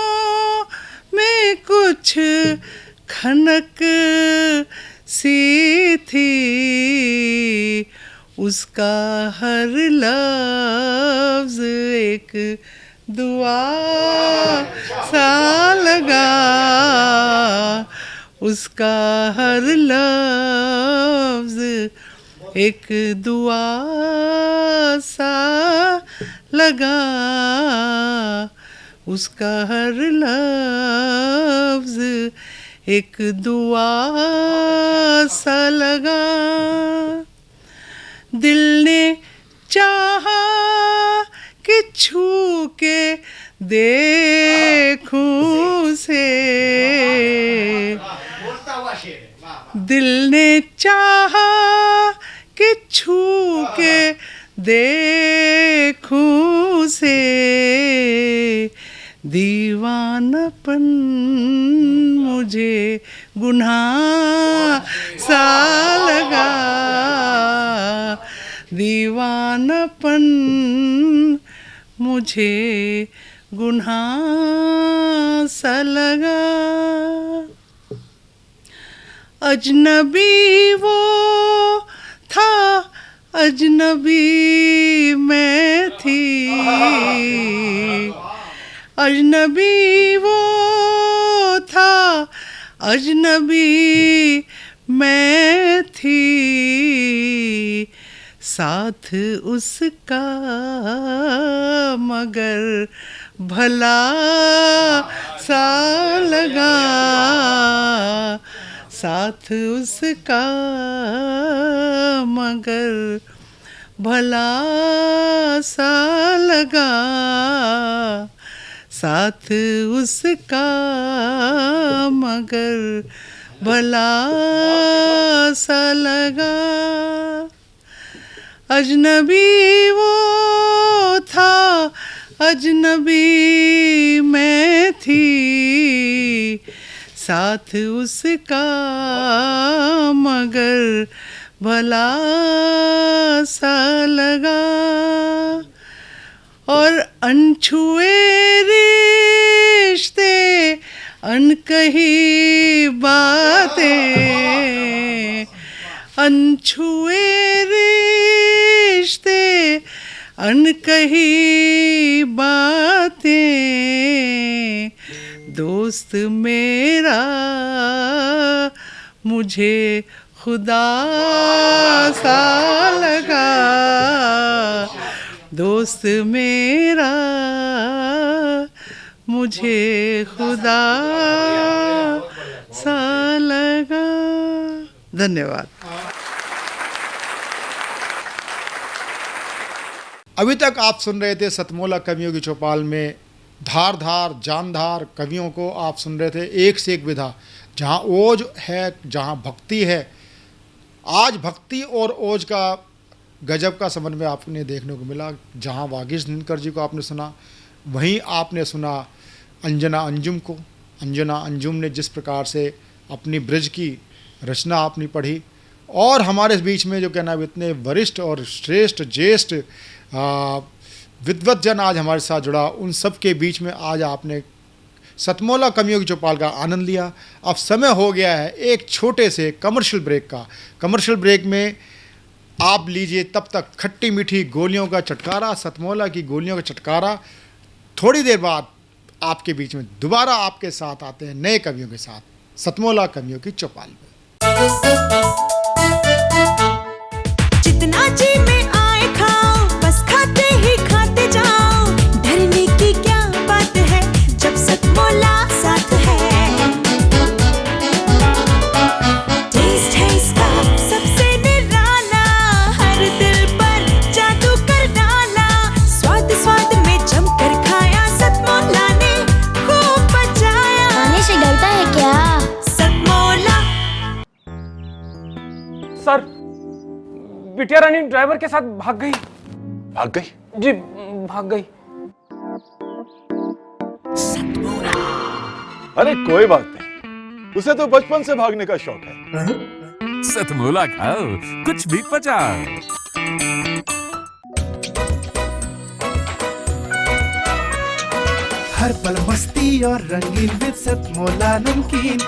में कुछ खनक सी थी। उसका हर लफ्ज़ एक दुआ सा लगा। उसका हर लफ्ज़ एक दुआ सा लगा। उसका हर लफ्ज़ एक दुआ सा लगा। दिल ने चाहा कि छू के देखूं से, दिल ने चाहा कि छू के देखूं से। दीवानापन मुझे गुनाह सा लगा। दीवानापन मुझे गुनाह सा लगा। अजनबी वो था, अजनबी मैं थी। अजनबी वो था, अजनबी मैं थी। साथ उसका मगर भला सा लगा। साथ उसका मगर भला सा लगा। साथ उसका मगर भला सा लगा। अजनबी वो था, अजनबी मैं थी, साथ उसका मगर भला सा लगा, और अनछुए रिश्ते अनकही बातें, अनछुए रिश्ते अनकही बातें, दोस्त मेरा मुझे खुदा सा लगा, दोस्त मेरा मुझे खुदा सा लगा। धन्यवाद। अभी तक आप सुन रहे थे सतमोला कवियों की चौपाल में धार धार जानधार कवियों को आप सुन रहे थे, एक से एक विधा, जहाँ ओज है, जहाँ भक्ति है। आज भक्ति और ओज का गजब का समन्वय आपने देखने को मिला। जहाँ वागीश दिनकर जी को आपने सुना, वहीं आपने सुना अंजना अंजुम को। अंजना अंजुम ने जिस प्रकार से अपनी ब्रज की रचना आपने पढ़ी, और हमारे बीच में जो कहना है इतने वरिष्ठ और श्रेष्ठ ज्येष्ठ विद्वत जन आज हमारे साथ जुड़ा, उन सब के बीच में आज आपने सतमोला कवियों की चौपाल का आनंद लिया। अब समय हो गया है एक छोटे से कमर्शियल ब्रेक का। कमर्शियल ब्रेक में आप लीजिए तब तक खट्टी मीठी गोलियों का चटकारा, सतमोला की गोलियों का चटकारा। थोड़ी देर बाद आपके बीच में दोबारा आपके साथ आते हैं नए कवियों के साथ, सतमोला कवियों की चौपाल में। जितना जी में आए खाओ, बस खाते ही खाते जाओ, डरने की क्या बात है जब सतमोला साथ है। टेस्ट है इसका सबसे निराला, हर दिल पर जादू कर डाला, स्वाद स्वाद में जमकर खाया, सतमोला ने खूब बचाया। खाने से डरता है क्या? सतमोला। सर, बिटिया रानी ड्राइवर के साथ भाग गई। भाग गई? जी, भाग गई। अरे कोई बात नहीं, उसे तो बचपन से भागने का शौक है। सतमोला खाओ, कुछ भी पचाओ। हर पल मस्ती और रंगीन विद सतमोला नमकीन,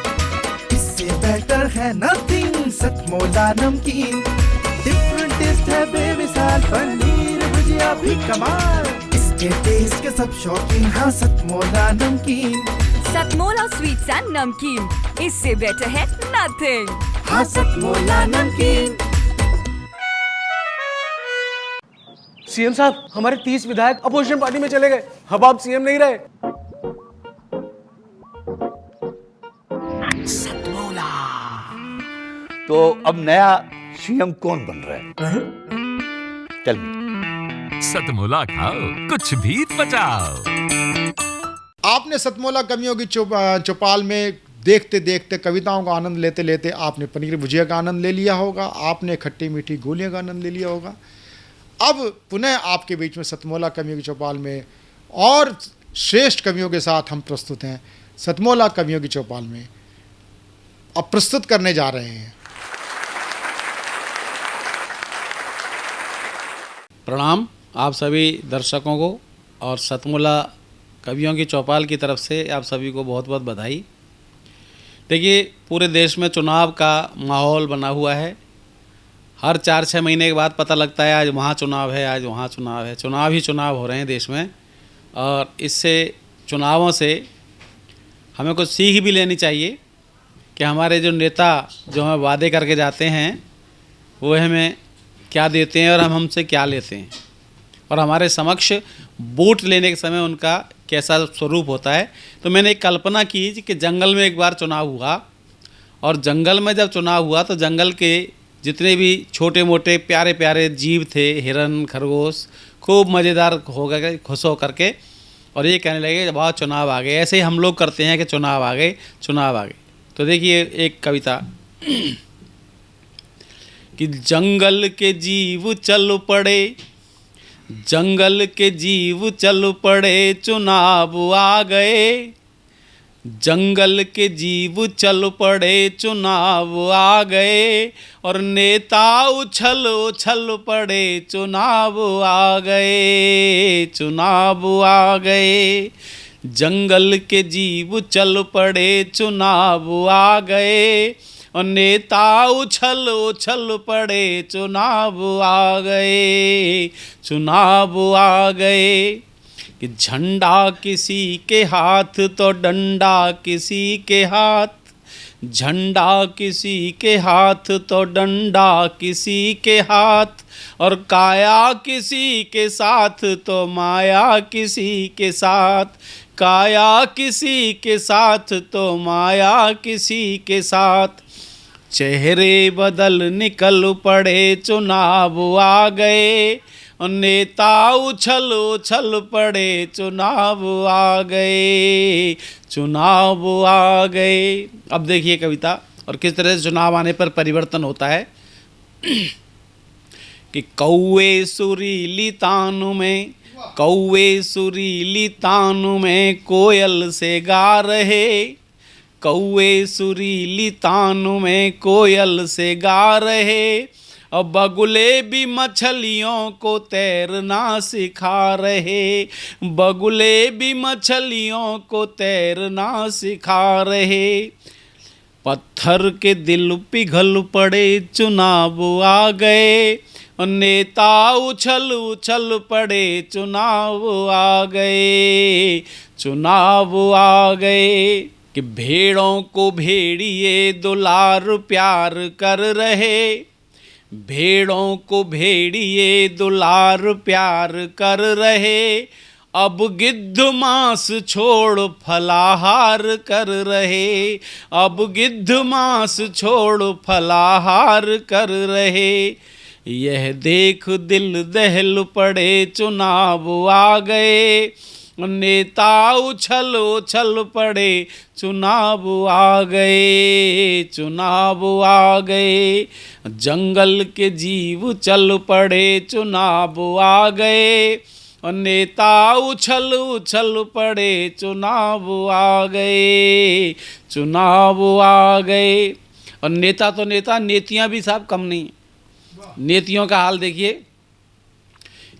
इससे बेटर है नथिंग। सतमोला नमकीन डिफरेंट टेस्ट है बेमिसाल, पनीर भुजिया भी कमाल, इसके टेस्ट के सब शौकीन। हाँ सतमोला नमकीन, सतमोला स्वीट्स एंड नमकीन, इससे बेटर है नथिंग। हाँ सतमोला नमकीन। सीएम साहब, हमारे 30 विधायक अपोजिशन पार्टी में चले गए। अब आप सीएम नहीं रहे। तो अब नया सीएम कौन बन रहा है? Tell me. सतमोला खाओ, कुछ भी पचाओ। आपने सतमोला कवियों की चौपाल में देखते देखते, कविताओं का आनंद लेते लेते आपने पनीर भुजिया का आनंद ले लिया होगा, आपने खट्टी मीठी गोलियों का आनंद ले लिया होगा। अब पुनः आपके बीच में सतमोला कवियों की चौपाल में और श्रेष्ठ कवियों के साथ हम प्रस्तुत हैं। सतमोला कवियों की चौपाल में अब प्रस्तुत करने जा रहे हैं। प्रणाम आप सभी दर्शकों को, और सतमोला कवियों की चौपाल की तरफ से आप सभी को बहुत बहुत बधाई। देखिए, पूरे देश में चुनाव का माहौल बना हुआ है। हर 4-6 महीने के बाद पता लगता है आज वहाँ चुनाव है, आज वहाँ चुनाव है। चुनाव ही चुनाव हो रहे हैं देश में, और इससे चुनावों से हमें कुछ सीख भी लेनी चाहिए कि हमारे जो नेता जो हमें वादे करके जाते हैं वो हमें क्या देते हैं और हम हमसे क्या लेते हैं, और हमारे समक्ष वोट लेने के समय उनका कैसा स्वरूप होता है। तो मैंने एक कल्पना की कि जंगल में एक बार चुनाव हुआ, और जंगल में जब चुनाव हुआ तो जंगल के जितने भी छोटे मोटे प्यारे प्यारे जीव थे, हिरन, खरगोश, खूब मज़ेदार हो गए, खुश हो करके, और ये कहने लगे कि बहुत चुनाव आ गए। ऐसे ही हम लोग करते हैं कि चुनाव आ गए, चुनाव आ गए। तो देखिए एक कविता कि जंगल के जीव चल पड़े, जंगल के जीव चल पड़े चुनाव आ गए, जंगल के जीव चल पड़े चुनाव आ गए, और नेता उछल उछल पड़े चुनाव आ गए, चुनाव आ गए। जंगल के जीव चल पड़े चुनाव आ गए, और नेता उछल उछल पड़े चुनाव आ गए, चुनाव आ गए। कि झंडा किसी के हाथ तो डंडा किसी के हाथ, झंडा किसी के हाथ तो डंडा किसी के हाथ, और काया किसी के साथ तो माया किसी के साथ, काया किसी के साथ तो माया किसी के साथ। चेहरे बदल निकल पड़े चुनाव आ गए, और नेता उछल उछल पड़े चुनाव आ गए, चुनाव आ गए। अब देखिए कविता और किस तरह से चुनाव आने पर परिवर्तन होता है। कि कौवे सुरीली तानु में, कौवे सुरीली तानु में कोयल से गा रहे, कौवे सुरीली तानु में कोयल से गा रहे, और बगुले भी मछलियों को तैरना सिखा रहे, बगुले भी मछलियों को तैरना सिखा रहे। पत्थर के दिल पिघल पड़े चुनाव आ गए, और नेता उछल उछल पड़े चुनाव आ गए, चुनाव आ गए। कि भेड़ों को भेड़िए दुलार प्यार कर रहे, भेड़ों को भेड़िए दुलार प्यार कर रहे, अब गिद्ध मांस छोड़ फलाहार कर रहे, अब गिद्ध मांस छोड़ फलाहार कर रहे। यह देख दिल दहल पड़े चुनाव आ गए, नेता उछल उछल पड़े चुनाव आ गए, चुनाव आ गए। जंगल के जीव चल पड़े चुनाव आ गए, और नेता उछल उछल पड़े चुनाव आ गए, चुनाव आ गए। और नेता तो नेता, नेतियां भी साहब कम नहीं। नेतियों का हाल देखिए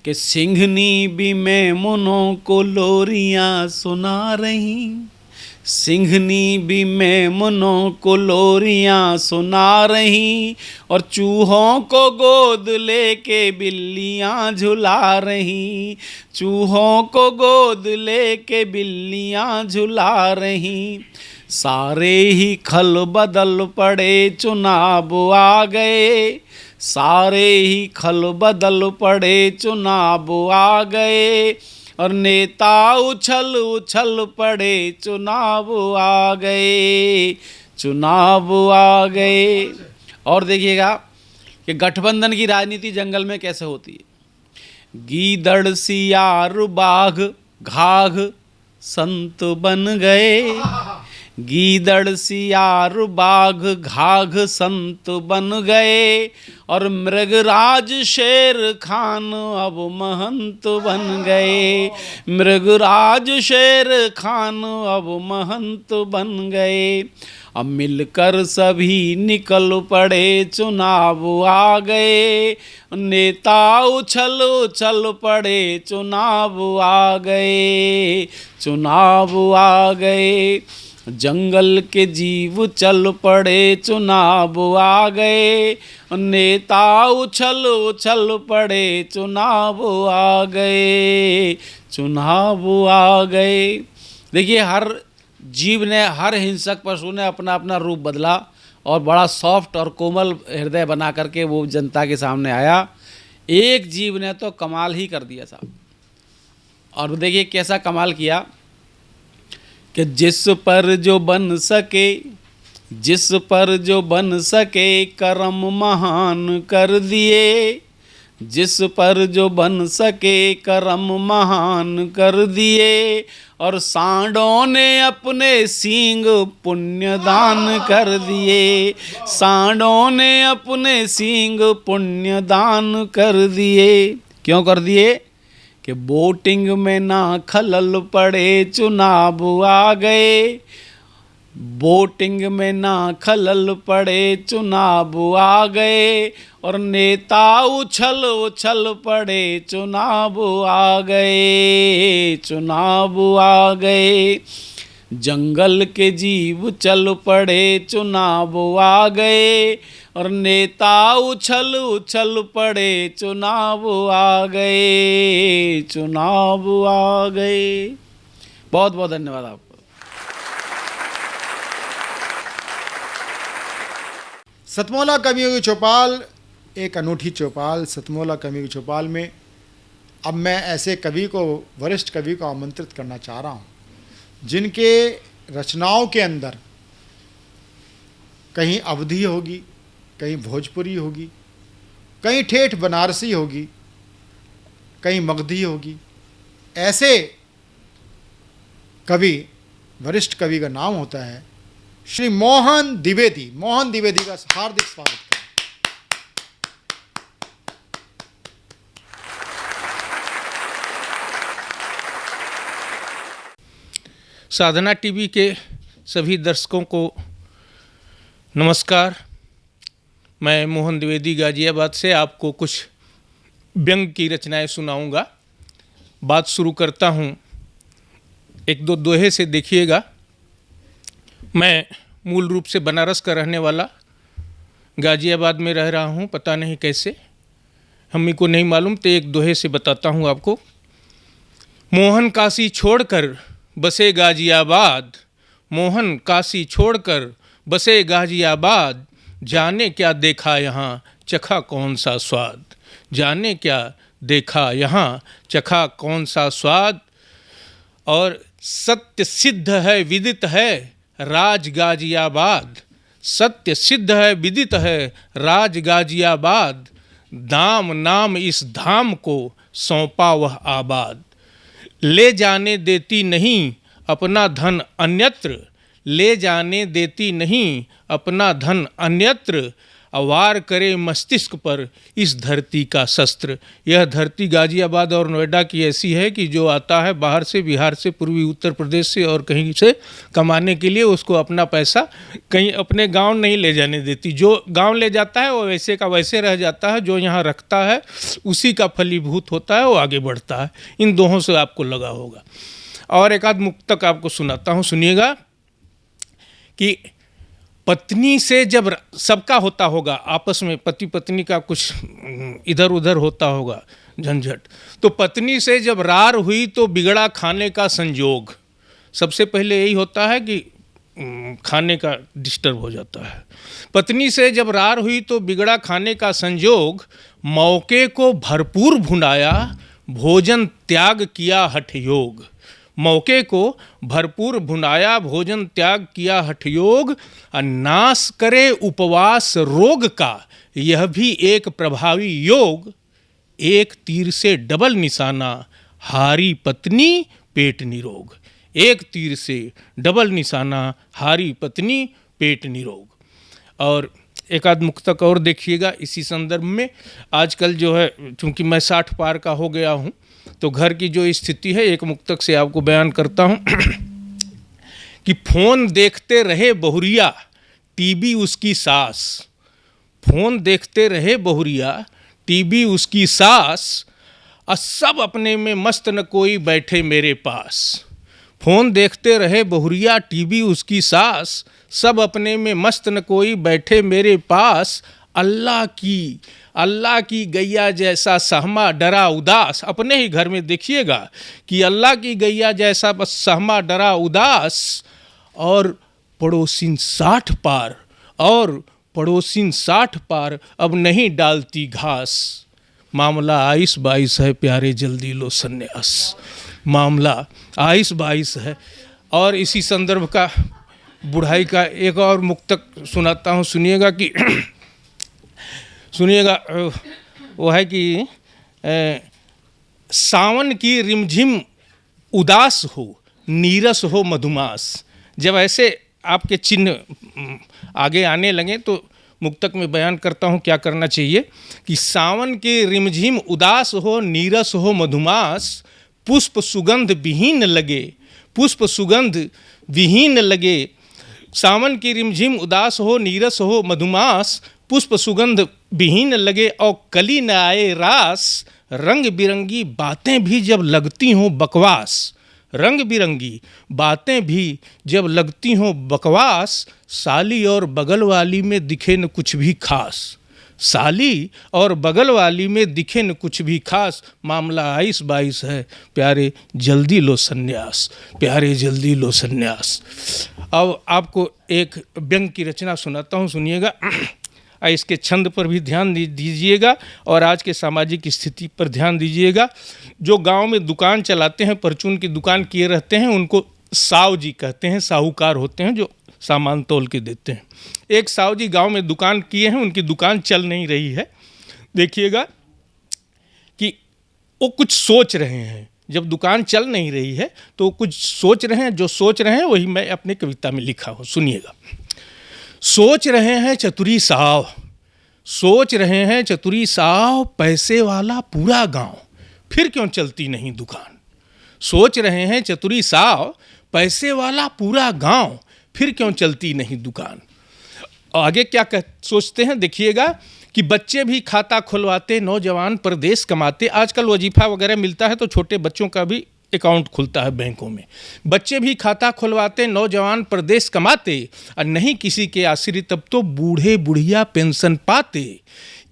कि सिंघनी भी मेमनों को लोरियां सुना रही, सिंघनी भी मेमनों को लोरियां सुना रही, और चूहों को गोद लेके बिल्लियां झुला रही, चूहों को गोद लेके बिल्लियां झुला रही। सारे ही खल बदल पड़े चुनाव आ गए, सारे ही खल बदल पड़े चुनाव आ गए, और नेता उछल उछल पड़े चुनाव आ गए, चुनाव आ गए। और देखिएगा कि गठबंधन की राजनीति जंगल में कैसे होती है। गीदड़ सियार बाघ घाघ संत बन गए, गीदड़ सियार बाघ घाघ संत बन गए, और मृगराज शेर खान अब महंत बन गए, मृगराज शेर खान अब महंत बन गए। अब मिलकर सभी निकल पड़े चुनाव आ गए, नेता उछल उछल पड़े चुनाव आ गए, चुनाव आ गए। जंगल के जीव चल पड़े चुनाव आ गए, नेता उछल उछल पड़े चुनाव आ गए, चुनाव आ गए। देखिए हर जीव ने, हर हिंसक पशु ने अपना अपना रूप बदला और बड़ा सॉफ्ट और कोमल हृदय बना करके वो जनता के सामने आया। एक जीव ने तो कमाल ही कर दिया साहब। और देखिए कैसा कमाल किया कि जिस पर जो बन सके, जिस पर जो बन सके करम महान कर दिए, जिस पर जो बन सके करम महान कर दिए, और सांडों ने अपने सींग पुण्य दान कर दिए, सांडों ने अपने सींग पुण्य दान कर दिए। क्यों कर दिए? कि वोटिंग में ना खलल पड़े चुनाव आ गए, वोटिंग में ना खलल पड़े चुनाव आ गए, और नेता उछल उछल पड़े चुनाव आ गए, चुनाव आ गए। जंगल के जीव चल पड़े चुनाव आ गए, और नेता उछल उछल पड़े चुनाव आ गए, चुनाव आ गए। बहुत बहुत धन्यवाद आपको। सतमोला कवियों की चौपाल एक अनूठी चौपाल। सतमोला कवियों की चौपाल में अब मैं ऐसे कवि को, वरिष्ठ कवि को आमंत्रित करना चाह रहा हूँ जिनके रचनाओं के अंदर कहीं अवधी होगी, कहीं भोजपुरी होगी, कहीं ठेठ बनारसी होगी, कहीं मगधी होगी। ऐसे कवि, वरिष्ठ कवि का नाम होता है श्री मोहन द्विवेदी। मोहन द्विवेदी का हार्दिक स्वागत करें। साधना टीवी के सभी दर्शकों को नमस्कार। मैं मोहन द्विवेदी गाजियाबाद से आपको कुछ व्यंग की रचनाएं सुनाऊंगा। बात शुरू करता हूं, एक दो दोहे से देखिएगा। मैं मूल रूप से बनारस का रहने वाला, गाजियाबाद में रह रहा हूं, पता नहीं कैसे, हमी को नहीं मालूम, तो एक दोहे से बताता हूं आपको। मोहन काशी छोड़कर बसे गाजियाबाद, मोहन काशी छोड़कर बसे गाजियाबाद, जाने क्या देखा यहाँ चखा कौन सा स्वाद, जाने क्या देखा यहाँ चखा कौन सा स्वाद। और सत्य सिद्ध है विदित है राज गाजियाबाद, सत्य सिद्ध है विदित है राज गाजियाबाद, दाम नाम इस धाम को सौंपा वह आबाद। ले जाने देती नहीं अपना धन अन्यत्र, ले जाने देती नहीं अपना धन अन्यत्र, अवार करे मस्तिष्क पर इस धरती का शस्त्र। यह धरती गाजियाबाद और नोएडा की ऐसी है कि जो आता है बाहर से, बिहार से, पूर्वी उत्तर प्रदेश से और कहीं से कमाने के लिए, उसको अपना पैसा कहीं अपने गांव नहीं ले जाने देती। जो गांव ले जाता है वो वैसे का वैसे रह जाता है, जो यहाँ रखता है उसी का फलीभूत होता है, वो आगे बढ़ता है। इन दोनों से आपको लगा होगा। और एक आध मुक्तक आपको सुनाता हूँ, सुनिएगा कि पत्नी से जब, सबका होता होगा आपस में, पति पत्नी का कुछ इधर उधर होता होगा झंझट, तो पत्नी से जब रार हुई तो बिगड़ा खाने का संयोग। सबसे पहले यही होता है कि खाने का डिस्टर्ब हो जाता है। पत्नी से जब रार हुई तो बिगड़ा खाने का संयोग, मौके को भरपूर भुनाया भोजन त्याग किया हठ योग, मौके को भरपूर भुनाया भोजन त्याग किया हठ योग, नाश करे उपवास रोग का यह भी एक प्रभावी योग, एक तीर से डबल निशाना हारी पत्नी पेट निरोग, एक तीर से डबल निशाना हारी पत्नी पेट निरोग। और एक आध मुक्तक और देखिएगा इसी संदर्भ में। आजकल जो है, चूँकि मैं 60 पार का हो गया हूँ, तो घर की जो स्थिति है एक मुक्तक से आपको बयान करता हूँ कि फोन देखते रहे बहुरिया टीबी उसकी सास, फोन देखते रहे बहुरिया टीबी उसकी सास, और सब अपने में मस्त न कोई बैठे मेरे पास। फोन देखते रहे बहुरिया टीबी उसकी सास, सब अपने में मस्त न कोई बैठे मेरे पास। अल्लाह की गैया जैसा सहमा डरा उदास, अपने ही घर में देखिएगा कि अल्लाह की गैया जैसा बस सहमा डरा उदास, और पड़ोसिन 60 पार, और पड़ोसिन 60 पार अब नहीं डालती घास। मामला 22 है प्यारे जल्दी लो सन्यास, मामला 22 है। और इसी संदर्भ का बुढ़ाई का एक और मुक्तक सुनाता हूँ, सुनिएगा कि सुनिएगा, वो है कि सावन की रिमझिम उदास हो नीरस हो मधुमास। जब ऐसे आपके चिन्ह आगे आने लगे तो मुक्तक में बयान करता हूँ क्या करना चाहिए कि सावन के रिमझिम उदास हो, नीरस हो मधुमास, पुष्प सुगंध विहीन लगे, पुष्प सुगंध विहीन लगे। सावन की रिमझिम उदास हो, नीरस हो मधुमास, पुष्प सुगंध विहीन लगे। और कली न आए रास, रंग बिरंगी बातें भी जब लगती हों बकवास, रंग बिरंगी बातें भी जब लगती हों बकवास, साली और बगल वाली में दिखे न कुछ भी खास, साली और बगल वाली में दिखे न कुछ भी खास। मामला 22 है, प्यारे जल्दी लो सन्यास, प्यारे जल्दी लो सन्यास। अब आपको एक व्यंग की रचना सुनाता हूँ, सुनिएगा। इसके छंद पर भी ध्यान दीजिएगा और आज के सामाजिक स्थिति पर ध्यान दीजिएगा। जो गांव में दुकान चलाते हैं, परचून की दुकान किए रहते हैं, उनको साव जी कहते हैं, साहूकार होते हैं जो सामान तोल के देते हैं। एक साव जी गांव में दुकान किए हैं, उनकी दुकान चल नहीं रही है। देखिएगा कि वो कुछ सोच रहे हैं। जब दुकान चल नहीं रही है तो वो कुछ सोच रहे हैं, जो सोच रहे हैं वही मैं अपनी कविता में लिखा हूँ, सुनिएगा। सोच रहे हैं चतुरी साव, सोच रहे हैं चतुरी साव, पैसे वाला पूरा गांव, फिर क्यों चलती नहीं दुकान। सोच रहे हैं चतुरी साव, पैसे वाला पूरा गांव, फिर क्यों चलती नहीं दुकान। आगे क्या सोचते हैं, देखिएगा कि बच्चे भी खाता खुलवाते, नौजवान परदेश कमाते। आजकल वजीफा वगैरह मिलता है तो छोटे बच्चों का भी अकाउंट खुलता है बैंकों में। बच्चे भी खाता खुलवाते, नौजवान परदेश कमाते, और नहीं किसी के आश्रित तब तो बूढ़े बुढ़िया पेंशन पाते।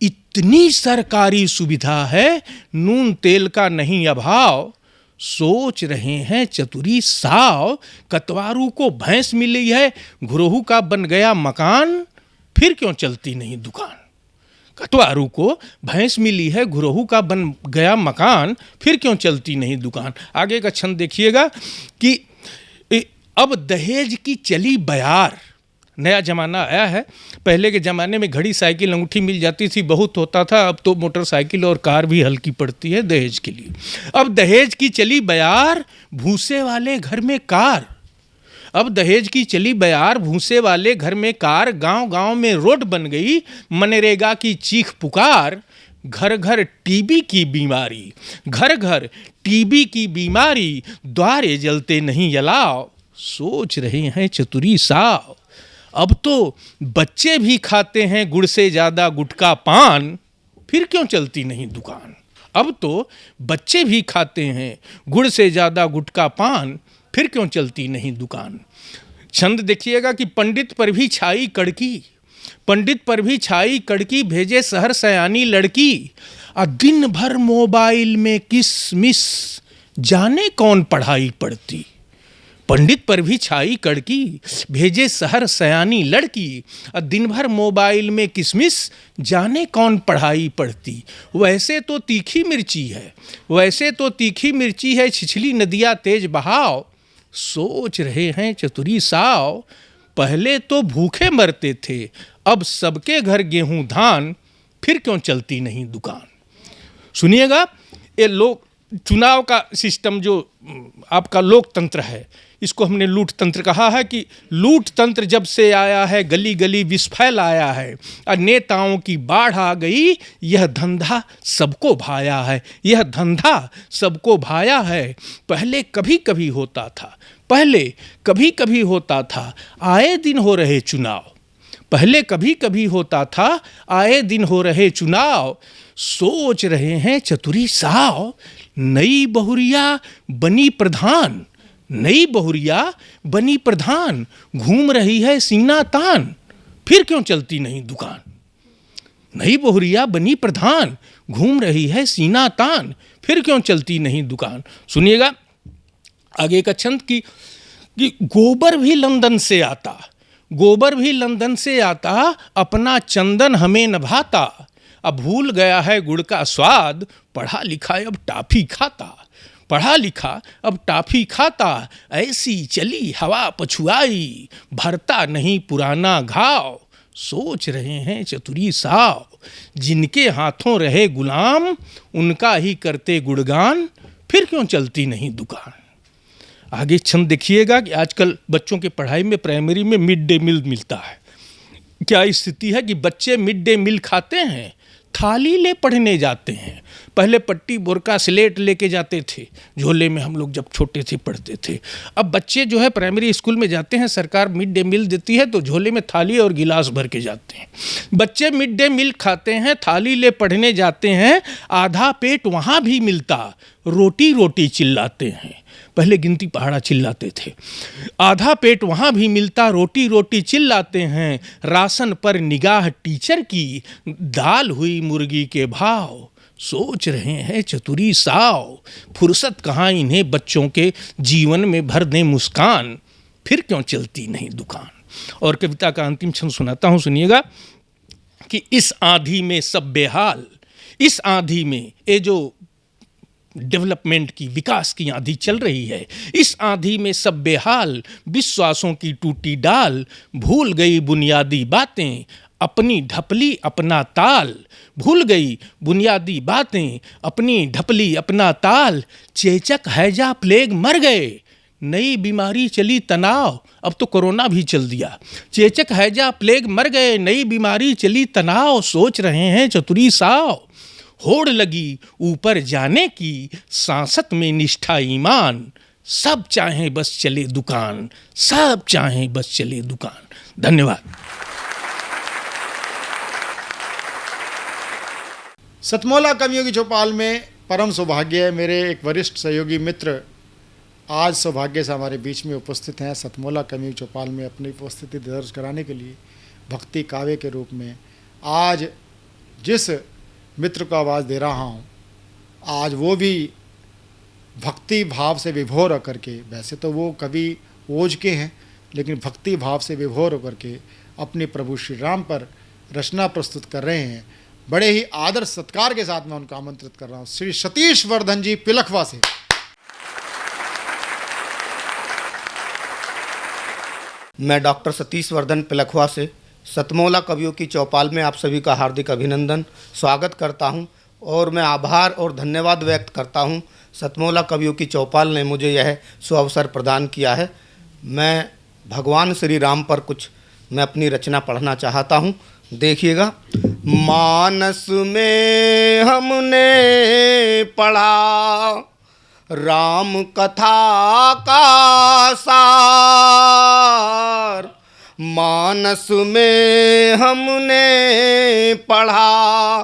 इतनी सरकारी सुविधा है, नून तेल का नहीं अभाव। सोच रहे हैं चतुरी साव, कतवारू को भैंस मिली है, घुरोहू का बन गया मकान, फिर क्यों चलती नहीं दुकान। कटवारू को भैंस मिली है, घुरोहू का बन गया मकान, फिर क्यों चलती नहीं दुकान। आगे का छंद देखिएगा कि अब दहेज की चली बयार। नया ज़माना आया है। पहले के ज़माने में घड़ी, साइकिल, अंगूठी मिल जाती थी, बहुत होता था। अब तो मोटरसाइकिल और कार भी हल्की पड़ती है दहेज के लिए। अब दहेज की चली बयार, भूसे वाले घर में कार। अब दहेज की चली बयार, भूसे वाले घर में कार। गांव गांव में रोड बन गई, मनरेगा की चीख पुकार। घर घर टीबी की बीमारी, घर घर टीबी की बीमारी, द्वारे जलते नहीं जलाओ। सोच रहे हैं चतुरी साव, अब तो बच्चे भी खाते हैं गुड़ से ज़्यादा गुटखा पान, फिर क्यों चलती नहीं दुकान। अब तो बच्चे भी खाते हैं गुड़ से ज़्यादा गुटखा पान, फिर क्यों चलती नहीं दुकान। छंद देखिएगा कि पंडित पर भी छाई कड़की, पंडित पर भी छाई कड़की, भेजे शहर सयानी लड़की। और दिन भर मोबाइल में किसमिस, जाने कौन पढ़ाई पढ़ती। पंडित पर भी छाई कड़की, भेजे शहर सयानी लड़की। और दिन भर मोबाइल में किसमिस, जाने कौन पढ़ाई पढ़ती। वैसे तो तीखी मिर्ची है, वैसे तो तीखी मिर्ची है, छिछली नदियाँ तेज बहाव। सोच रहे हैं चतुरी साव, पहले तो भूखे मरते थे, अब सबके घर गेहूं धान, फिर क्यों चलती नहीं दुकान। सुनिएगा, ये लोग चुनाव का सिस्टम जो आपका लोकतंत्र है, इसको हमने लूट तंत्र कहा है कि लूट तंत्र जब से आया है, गली गली विष फैल आया है और नेताओं की बाढ़ आ गई। यह धंधा सबको भाया है, यह धंधा सबको भाया है। पहले कभी कभी होता था, पहले कभी कभी होता था, आए दिन हो रहे चुनाव। पहले कभी कभी होता था, आए दिन हो रहे चुनाव। सोच रहे हैं चतुरी साव, नई बहुरिया बनी प्रधान, नई बहुरिया बनी प्रधान, घूम रही है सीना तान, फिर क्यों चलती नहीं दुकान। नई बहुरिया बनी प्रधान, घूम रही है सीना तान, फिर क्यों चलती नहीं दुकान। सुनिएगा आगे का छंद कि गोबर भी लंदन से आता, गोबर भी लंदन से आता, अपना चंदन हमें न भाता। अब भूल गया है गुड़ का स्वाद, पढ़ा लिखा अब टाफी खाता, पढ़ा लिखा अब टाफी खाता। ऐसी चली हवा पछुआई, भरता नहीं पुराना घाव। सोच रहे हैं चतुरी साव, जिनके हाथों रहे गुलाम, उनका ही करते गुणगान, फिर क्यों चलती नहीं दुकान। आगे छंद देखिएगा कि आजकल बच्चों के पढ़ाई में प्राइमरी में मिड डे मील मिलता है। क्या स्थिति है कि बच्चे मिड डे मील खाते हैं, थाली ले पढ़ने जाते हैं। पहले पट्टी बुरका स्लेट लेके जाते थे झोले में, हम लोग जब छोटे थे पढ़ते थे। अब बच्चे जो है प्राइमरी स्कूल में जाते हैं, सरकार मिड डे मील देती है तो झोले में थाली और गिलास भर के जाते हैं। बच्चे मिड डे मील खाते हैं, थाली ले पढ़ने जाते हैं, आधा पेट वहाँ भी मिलता, रोटी रोटी चिल्लाते हैं। पहले गिनती पहाड़ा चिल्लाते थे। आधा पेट वहाँ भी मिलता, रोटी रोटी चिल्लाते हैं। राशन पर निगाह टीचर की, दाल हुई मुर्गी के भाव। सोच रहे हैं चतुरी साव, फुर्सत कहाँ इन्हें बच्चों के जीवन में भर दें मुस्कान, फिर क्यों चलती नहीं दुकान। और कविता का अंतिम छंद सुनाता हूँ, सुनिएगा कि इस आंधी में सब बेहाल, इस आंधी में ये जो डेवलपमेंट की, विकास की आंधी चल रही है, इस आंधी में सब बेहाल, विश्वासों की टूटी डाल, भूल गई बुनियादी बातें, अपनी ढपली अपना ताल, भूल गई बुनियादी बातें, अपनी ढपली अपना ताल। चेचक हैजा प्लेग मर गए, नई बीमारी चली तनाव, अब तो कोरोना भी चल दिया। चेचक हैजा प्लेग मर गए, नई बीमारी चली तनाव। सोच रहे हैं चतुरी साव, होड़ लगी ऊपर जाने की, सांसत में निष्ठा ईमान। सब चाहें बस चले दुकान, सब चाहें बस चले दुकान। धन्यवाद। सतमोला कवियों की चौपाल में परम सौभाग्य है, मेरे एक वरिष्ठ सहयोगी मित्र आज सौभाग्य से हमारे बीच में उपस्थित हैं। सतमोला कवियों की चौपाल में अपनी उपस्थिति दर्ज कराने के लिए भक्ति काव्य के रूप में आज जिस मित्र को आवाज़ दे रहा हूँ, आज वो भी भक्ति भाव से विभोर होकर के, वैसे तो वो कवि ओज के हैं, लेकिन भक्ति भाव से विभोर होकर के अपने प्रभु श्री राम पर रचना प्रस्तुत कर रहे हैं। बड़े ही आदर सत्कार के साथ मैं उनको आमंत्रित कर रहा हूँ, श्री सतीश वर्धन जी पिलखवा से। मैं डॉक्टर सतीश वर्धन पिलखवा से सतमोला कवियों की चौपाल में आप सभी का हार्दिक अभिनंदन स्वागत करता हूं और मैं आभार और धन्यवाद व्यक्त करता हूं। सतमोला कवियों की चौपाल ने मुझे यह सुअवसर प्रदान किया है। मैं भगवान श्री राम पर कुछ मैं अपनी रचना पढ़ना चाहता हूं, देखिएगा। मानस में हमने पढ़ा राम कथा का सार, मानस में हमने पढ़ा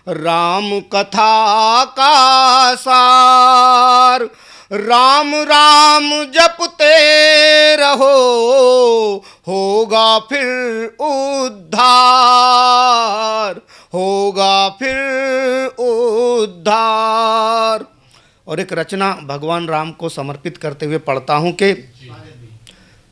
राम कथा का सार। राम राम जपते रहो, होगा फिर उद्धार, होगा फिर उद्धार। और एक रचना भगवान राम को समर्पित करते हुए पढ़ता हूँ कि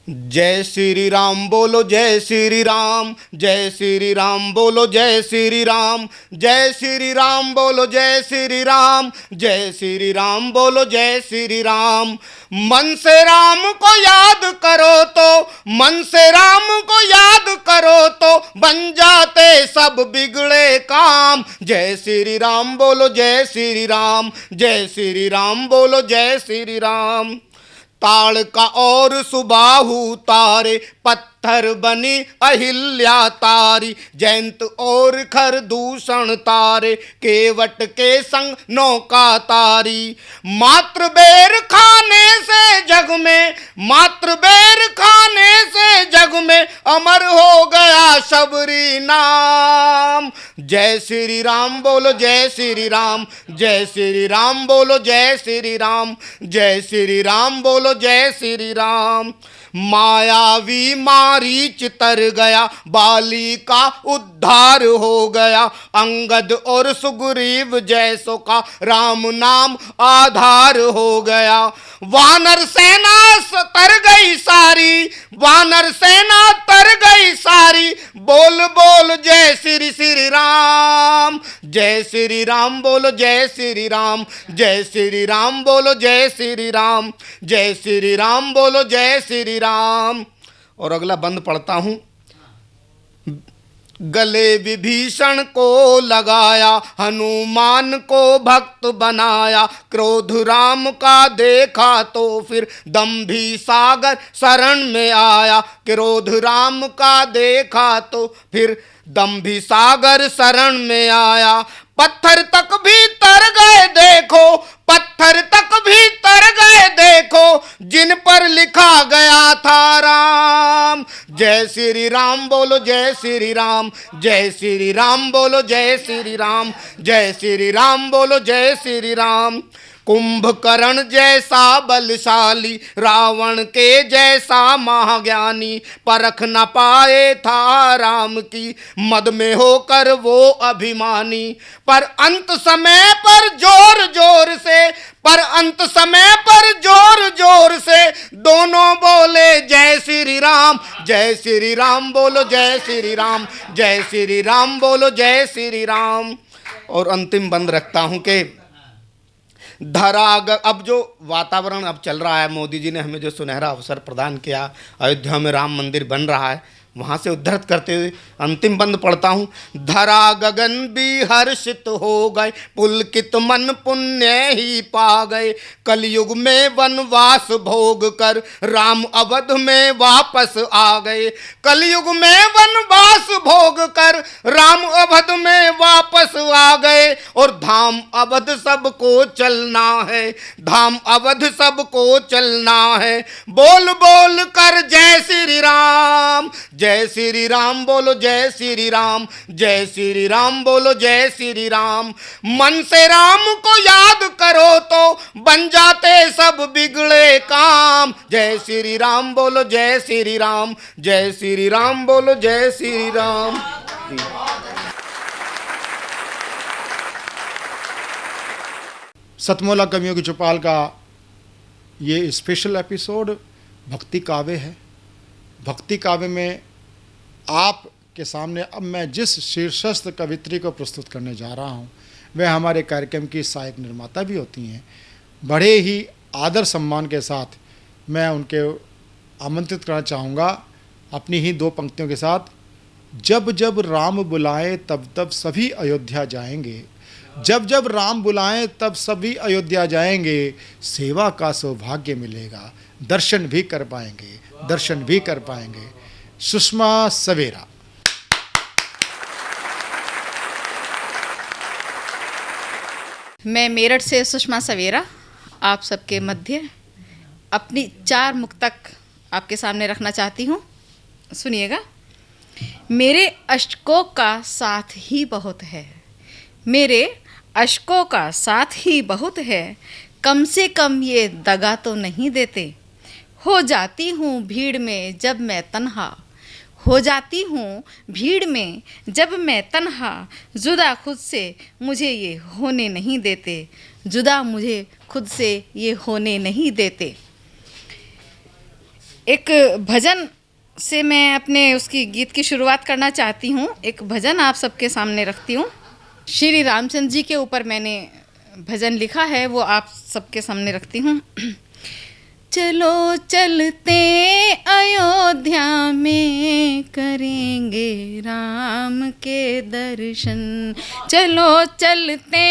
जय श्री राम बोलो, जय श्री राम, जय श्री राम बोलो, जय श्री राम, जय श्री राम बोलो, जय श्री राम, जय श्री राम बोलो, जय श्री राम। मन से राम को याद करो तो, मन से राम को याद करो तो बन जाते सब बिगड़े काम। जय श्री राम बोलो, जय श्री राम, जय श्री राम बोलो, जय श्री राम। ताड़ का और सुबाहु तारे, पत्थर बनी अहिल्या तारी, जयंत और खरदूषण तारे, केवट के संग नौका तारी। मात्र बेर खाने से जग में, मात्र बेर खाने से जग में अमर हो गया शबरी नाम। जय श्री राम बोलो, जय श्री राम, जय श्री राम बोलो, जय श्री राम, जय श्री राम बोलो, जय श्री राम। मायावी मारीच तर गया, बाली का उद्धार हो गया, अंगद और सुग्रीव जैसो का राम नाम आधार हो गया। वानर सेना तर गई सारी, वानर सेना तर गई सारी, बोल बोल जय श्री श्री राम। जय श्री राम बोलो, जय श्री राम, जय श्री राम बोलो, जय श्री राम, जय श्री राम बोलो, जय श्री राम। और अगला बंद पढ़ता हूं। गले विभीषण को लगाया, हनुमान को भक्त बनाया। क्रोध राम का देखा तो फिर दंभी सागर शरण में आया। क्रोध राम का देखा तो फिर दंभी सागर शरण में आया। पत्थर तक भी तर गए देखो, पत्थर तक भी तर गए देखो, जिन पर लिखा गया था राम। जय श्री राम बोलो, जय श्री राम, जय श्री राम बोलो, जय श्री राम, जय श्री राम बोलो, जय श्री राम। कुंभकर्ण जैसा बलशाली, रावण के जैसा महाज्ञानी, परख न पाए था राम की, मद में होकर वो अभिमानी। पर अंत समय पर जोर जोर से, पर अंत समय पर जोर जोर से दोनों बोले जय श्री राम। जय श्री राम बोलो, जय श्री राम, जय श्री राम बोलो, जय श्री राम। और अंतिम बंद रखता हूं कि अब जो वातावरण अब चल रहा है, मोदी जी ने हमें जो सुनहरा अवसर प्रदान किया, अयोध्या में राम मंदिर बन रहा है, वहाँ से उद्धृत करते हुए अंतिम बंद पढ़ता हूँ। धरा गगन भी हर्षित हो गए, पुलकित मन पुण्य ही पा गए। कलयुग में वनवास भोग कर राम अवध में वापस आ गए। कलयुग में वनवास भोग कर राम अवध में वापस आ गए। और धाम अवध सबको चलना है, धाम अवध सबको चलना है। बोल बोल कर जय श्री राम, जय श्री राम बोलो, जय श्री राम, जय श्री राम बोलो, जय श्री राम। मन से राम को याद करो तो बन जाते सब बिगड़े काम। जय श्री राम बोलो, जय श्री राम, जय श्री राम बोलो, जय श्री राम। सतमोला कवियों की चौपाल का ये स्पेशल एपिसोड भक्ति काव्य है। भक्ति काव्य में आपके सामने अब मैं जिस शीर्षस्थ कवित्री को प्रस्तुत करने जा रहा हूँ, वह हमारे कार्यक्रम की सहायक निर्माता भी होती हैं। बड़े ही आदर सम्मान के साथ मैं उनके आमंत्रित करना चाहूँगा अपनी ही दो पंक्तियों के साथ। जब जब राम बुलाएं तब तब सभी अयोध्या जाएंगे, जब जब राम बुलाएं तब सभी अयोध्या जाएंगे। सेवा का सौभाग्य मिलेगा, दर्शन भी कर पाएंगे, दर्शन भी कर पाएंगे। सुषमा सवेरा। मैं मेरठ से सुषमा सवेरा आप सबके मध्य अपनी 4 मुक्तक आपके सामने रखना चाहती हूँ। सुनिएगा। मेरे अशकों का साथ ही बहुत है, मेरे अशकों का साथ ही बहुत है, कम से कम ये दगा तो नहीं देते। हो जाती हूँ भीड़ में जब मैं तन्हा, हो जाती हूँ भीड़ में जब मैं तन्हा, जुदा खुद से मुझे ये होने नहीं देते, जुदा मुझे खुद से ये होने नहीं देते। एक भजन से मैं अपने उसकी गीत की शुरुआत करना चाहती हूँ। एक भजन आप सबके सामने रखती हूँ। श्री रामचंद्र जी के ऊपर मैंने भजन लिखा है, वो आप सबके सामने रखती हूँ। चलो चलते अयोध्या में करेंगे राम के दर्शन, चलो चलते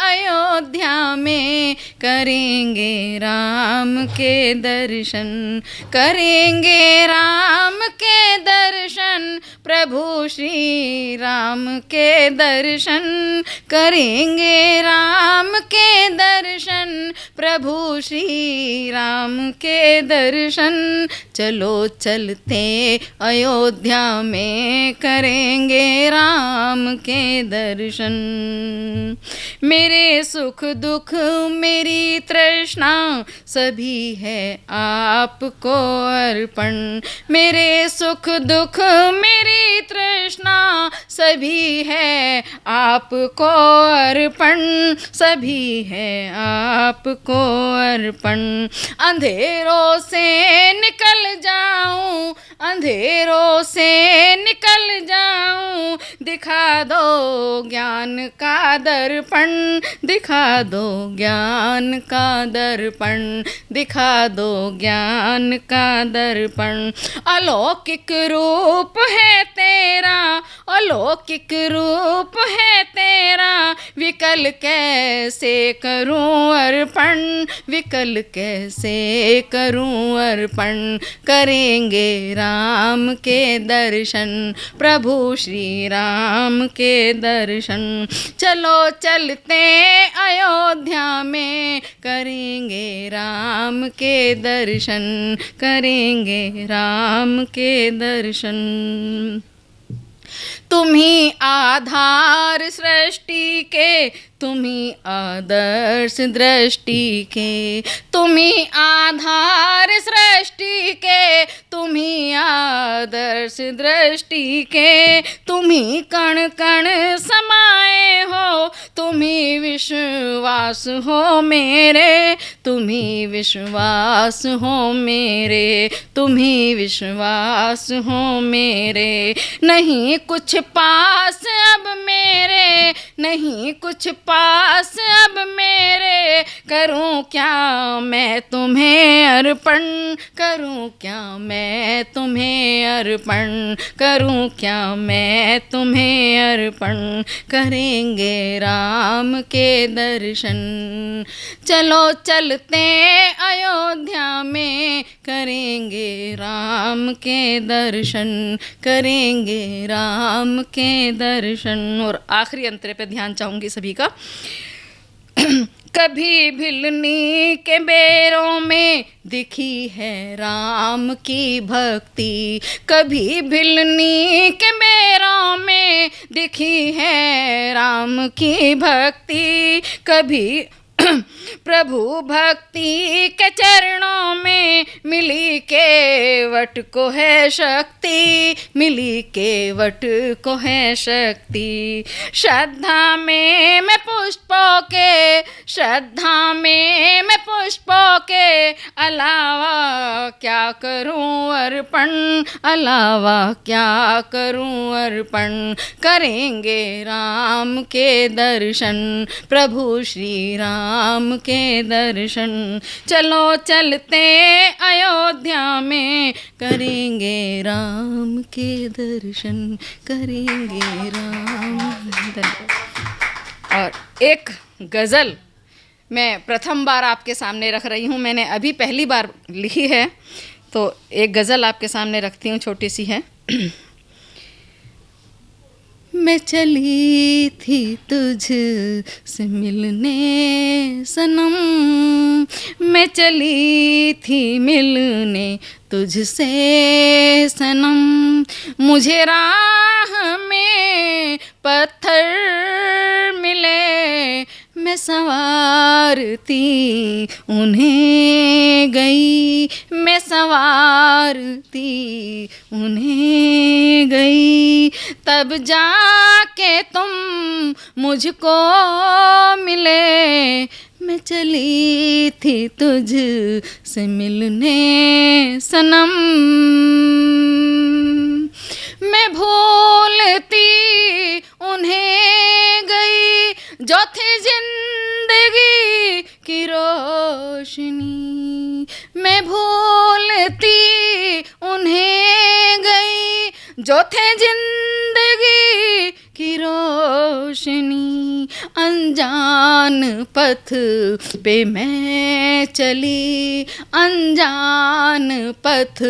अयोध्या में करेंगे राम के दर्शन, करेंगे राम के दर्शन, प्रभु श्री राम के दर्शन, करेंगे राम के दर्शन, प्रभु श्री राम के दर्शन। चलो चलते अयोध्या में करेंगे राम के दर्शन। मेरे सुख दुख मेरी तृष्णा सभी है आपको अर्पण, मेरे सुख दुख मेरी तृष्णा सभी है आपको अर्पण, सभी है आपको अर्पण। अंधेरों से निकल जाऊं, अंधेरों से निकल जाऊं, दिखा दो ज्ञान का दर्पण, दिखा दो ज्ञान का दर्पण, दिखा दो ज्ञान का दर्पण। अलौकिक रूप है तेरा, अलौकिक रूप है तेरा, विकल कैसे करूं अर्पण, विकल कैसे करूं अर्पण। करेंगे राम के दर्शन, प्रभु श्री राम के दर्शन। चलो चलते अयोध्या में, करेंगे राम के दर्शन, करेंगे राम के दर्शन। तुम्ही आधार सृष्टि के, तुम्ही आदर्श दृष्टि के, तुम्ही आधार सृष्टि के, तुम्ही आदर्श दृष्टि के। तुम्ही कण कण समाए हो, तुम्ही विश्वास हो मेरे, तुम्ही विश्वास हो मेरे, तुम्ही विश्वास हो मेरे। नहीं कुछ पास अब मेरे, नहीं कुछ पास अब मेरे, करूं क्या मैं तुम्हें अर्पण, करूं क्या मैं तुम्हें अर्पण, करूं क्या मैं तुम्हें अर्पण। करेंगे राम के दर्शन, चलो चलते अयोध्या में, करेंगे राम के दर्शन, करेंगे राम के दर्शन। और आखिरी अंतरे पे ध्यान चाहूँगी सभी का। कभी भिलनी के बेरों में दिखी है राम की भक्ति, कभी भिलनी के बेरों में दिखी है राम की भक्ति। कभी प्रभु भक्ति के चरणों में मिली केवट को है शक्ति, मिली केवट को है शक्ति। श्रद्धा में मैं पुष्पों के, श्रद्धा में मैं पुष्पों के अलावा क्या करूं अर्पण, अलावा क्या करूं अर्पण। करेंगे राम के दर्शन, प्रभु श्री राम के दर्शन। चलो चलते अयोध्या में, करेंगे राम के दर्शन, करेंगे राम दर्शन। और एक गज़ल मैं प्रथम बार आपके सामने रख रही हूँ, मैंने अभी पहली बार लिखी है, तो एक गज़ल आपके सामने रखती हूँ, छोटी सी है। मैं चली थी तुझ से मिलने सनम, मैं चली थी मिलने तुझसे सनम। मुझे राह में पत्थर मिले, मैं सवार थी उन्हें गई, मैं सवार थी उन्हें गई। तब जाके तुम मुझको मिले, मैं चली थी तुझ से मिलने सनम। मैं भूलती उन्हें गई जो थी जिंदगी की रोशनी। मैं भूलती उन्हें गई जो थे जिंदगी की रोशनी। अनजान पथ पे मैं चली, अनजान पथ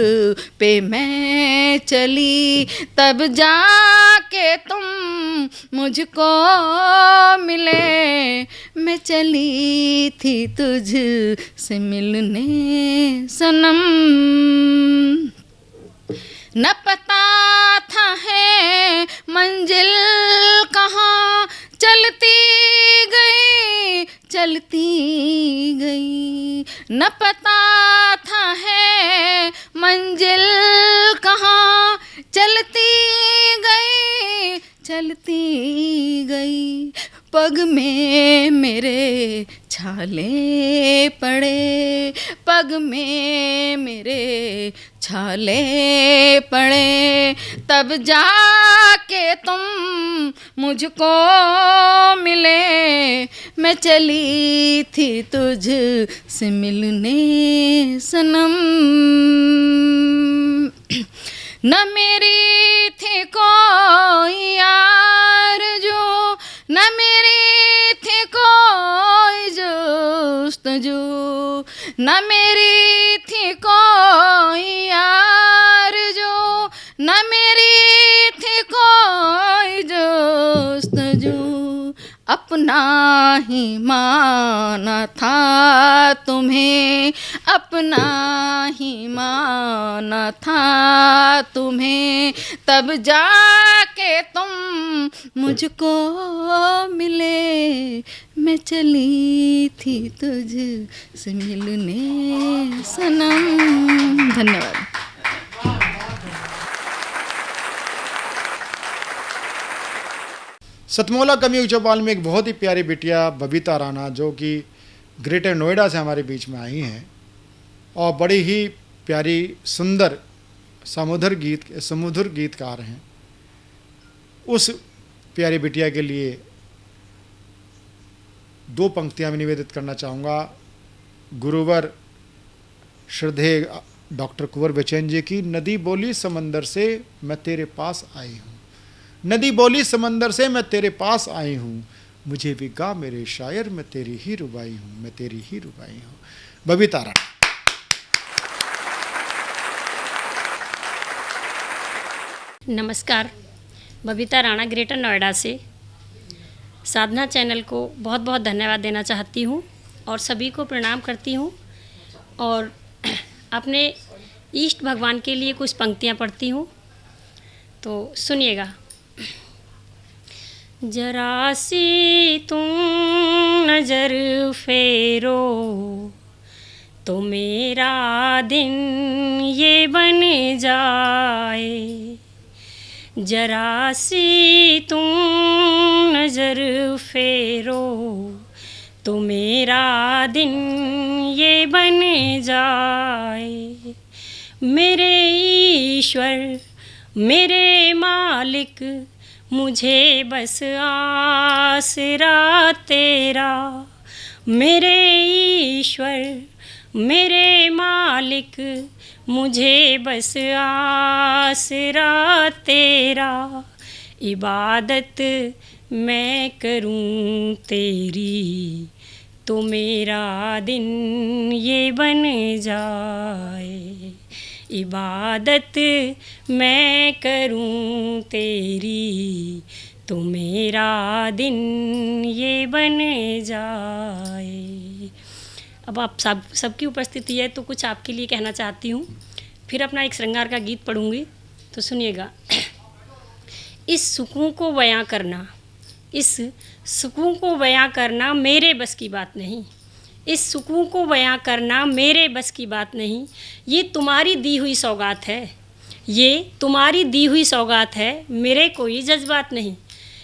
पे मैं चली। तब जाके तुम मुझको मिले, मैं चली थी तुझ से मिलने सनम। न पता था है मंजिल कहाँ, चलती गई चलती गई। न पता था है मंजिल कहाँ, चलती गई चलती गई। पग में मेरे छाले पड़े, पग में मेरे छाले पड़े, तब जाके तुम मुझको मिले। मैं चली थी तुझ से मिलने सनम, न मेरी थी कोई आरज़ू, न मेरी थी कोई जुस्तजू, न मेरी थी कोई आरज़ू, न मेरी थी कोई जुस्तजू। अपना ही माना था तुम्हें, अपना ही माना था तुम्हें, तब जाके तुम मुझको मिले। मैं चली थी तुझ से मिलने सनम। धन्यवाद। सतमोला कवियों की चौपाल में एक बहुत ही प्यारी बिटिया बबीता राणा, जो कि ग्रेटर नोएडा से हमारे बीच में आई हैं और बड़ी ही प्यारी सुंदर समुद्र गीतकार हैं। उस प्यारी बिटिया के लिए दो पंक्तियां मैं निवेदित करना चाहूँगा। गुरुवर श्रद्धेय डॉक्टर कुंवर बेचैन जी की, नदी बोली समंदर से मैं तेरे पास आई हूँ, नदी बोली समंदर से मैं तेरे पास आई हूँ, मुझे भी गा मेरे शायर मैं तेरी ही रुबाई हूँ, मैं तेरी ही रुबाई हूँ। बबीता राणा। नमस्कार, बबीता राणा ग्रेटर नोएडा से साधना चैनल को बहुत बहुत धन्यवाद देना चाहती हूँ और सभी को प्रणाम करती हूँ और अपने इष्ट भगवान के लिए कुछ पंक्तियाँ पढ़ती हूँ, तो सुनिएगा। जरा सी तुम नज़र फेरो तो मेरा दिन ये बन जाए, जरा सी तुम नज़र फेरो तो मेरा दिन ये बन जाए। मेरे ईश्वर मेरे मालिक मुझे बस आसरा तेरा, मेरे ईश्वर मेरे मालिक मुझे बस आसरा तेरा। इबादत मैं करूं तेरी तो मेरा दिन ये बन जाए, इबादत मैं करूं तेरी तो मेरा दिन ये बन जाए। अब आप सबकी उपस्थिति है तो कुछ आपके लिए कहना चाहती हूँ, फिर अपना एक श्रृंगार का गीत पढ़ूँगी, तो सुनिएगा। इस सुकून को बयां करना, इस सुकून को बयां करना मेरे बस की बात नहीं, इस सुकून को बयां करना मेरे बस की बात नहीं, ये तुम्हारी दी हुई सौगात है, ये तुम्हारी दी हुई सौगात है, मेरे कोई जज्बात नहीं।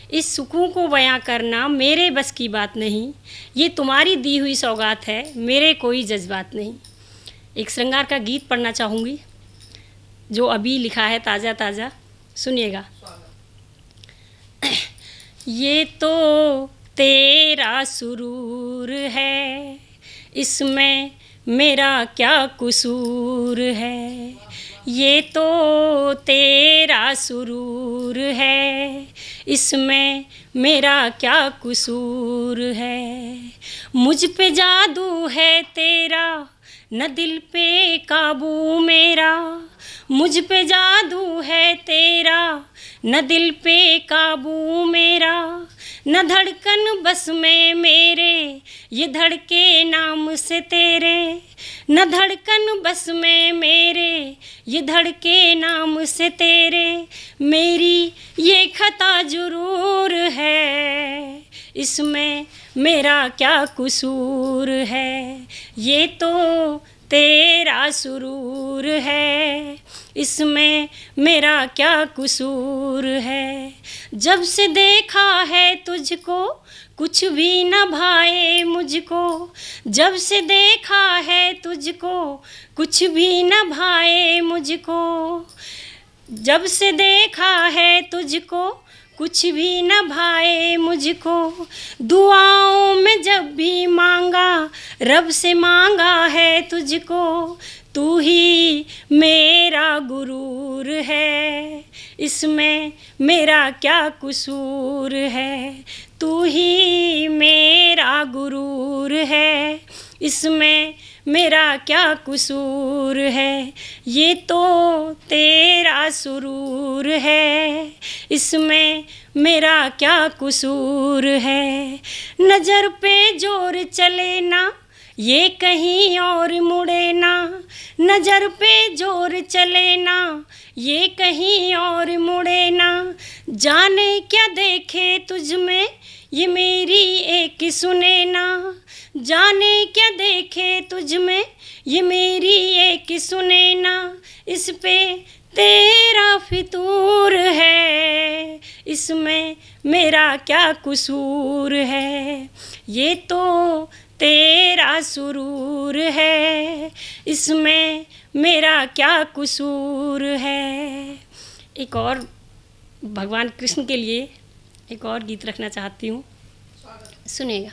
इस सुकून को बयां करना मेरे बस की बात नहीं, ये तुम्हारी दी हुई सौगात है, मेरे कोई जज्बात नहीं। एक श्रृंगार का गीत पढ़ना चाहूँगी जो अभी लिखा है ताज़ा ताज़ा, सुनिएगा। ये तो तेरा सुरूर है, इसमें मेरा क्या कसूर है, ये तो तेरा सुरूर है, इसमें मेरा क्या कसूर है। मुझ पे जादू है तेरा न दिल पे काबू मेरा, मुझ पे जादू है तेरा न दिल पे काबू मेरा, न धड़कन बस में मेरे ये धड़के नाम से तेरे, न धड़कन बस में मेरे ये धड़के नाम से तेरे। मेरी ये खता जरूर है, इसमें मेरा क्या कसूर है, ये तो तेरा सुरूर है, इसमें मेरा क्या कसूर है। जब से देखा है तुझको कुछ भी न भाए मुझको, जब से देखा है तुझको कुछ भी न भाए मुझको, जब से देखा है तुझको कुछ भी न भाए मुझको, दुआओं में जब भी मांगा रब से मांगा है तुझको, तू ही मेरा गुरूर है, इसमें मेरा क्या कसूर है, तू ही मेरा गुरूर है, इसमें मेरा क्या कसूर है, ये तो तेरा सुरूर है, इसमें मेरा क्या कसूर है, नज़र पे जोर चले ना ये कहीं और मुड़े ना, नज़र पे जोर चले ना ये कहीं और मुड़े ना, जाने क्या देखे तुझ में ये मेरी एक सुने ना, जाने क्या देखे तुझ में ये मेरी एक सुने ना, इस पे तेरा फितूर है, इसमें मेरा क्या कसूर है, ये तो तेरा सुरूर है, इसमें मेरा क्या कसूर है। एक और भगवान कृष्ण के लिए एक और गीत रखना चाहती हूँ, सुनिएगा।